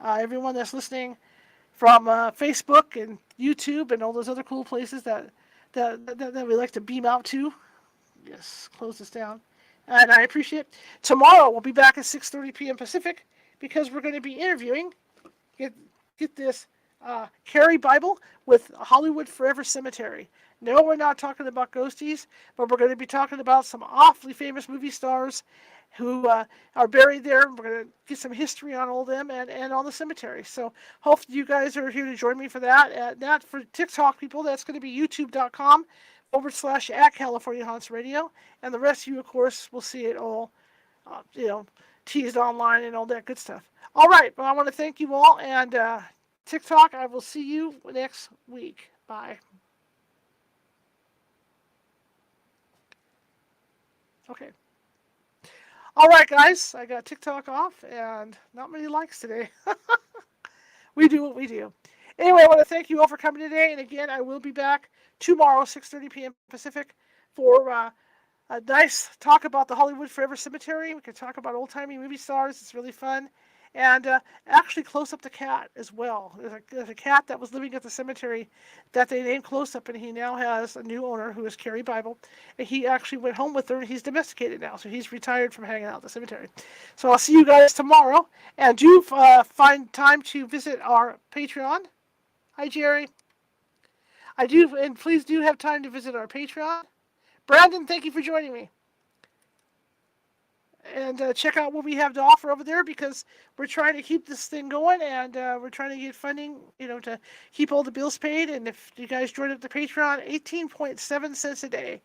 everyone that's listening from Facebook and YouTube and all those other cool places that we like to beam out to. Yes, close this down. and I appreciate it. Tomorrow we'll be back at 6:30 p.m. Pacific because we're going to be interviewing. Get get this, Carrie Bible with Hollywood Forever Cemetery. No, we're not talking about ghosties, but we're going to be talking about some awfully famous movie stars who are buried there. We're going to get some history on all of them and on the cemetery. So hopefully you guys are here to join me for that. That for TikTok people, that's going to be youtube.com/@ California Haunts Radio. And the rest of you, of course, will see it all, you know, teased online and all that good stuff. All right, well, I want to thank you all, and TikTok, I will see you next week. Bye. Okay. All right, guys, I got TikTok off, and not many likes today. We do what we do. Anyway, I want to thank you all for coming today, and again, I will be back tomorrow, 6:30 p.m. Pacific, for a nice talk about the Hollywood Forever Cemetery. We can talk about old-timey movie stars. It's really fun. And actually Close Up the cat as well. There's a cat that was living at the cemetery that they named Close Up, and he now has a new owner who is Carrie Bible. And he actually went home with her, and he's domesticated now. So he's retired from hanging out at the cemetery. So I'll see you guys tomorrow. And do find time to visit our Patreon. Hi, Jerry. I do, and please do have time to visit our Patreon. Brandon, thank you for joining me. And check out what we have to offer over there, because we're trying to keep this thing going, and we're trying to get funding, to keep all the bills paid. And if you guys join up the Patreon, 18.7 cents a day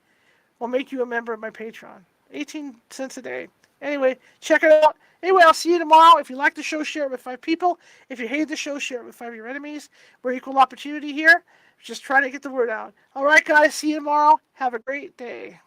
will make you a member of my Patreon. 18 cents a day. Anyway, check it out. Anyway, I'll see you tomorrow. If you like the show, share it with 5 people. If you hate the show, share it with 5 of your enemies. We're equal opportunity here. Just trying to get the word out. All right, guys. See you tomorrow. Have a great day.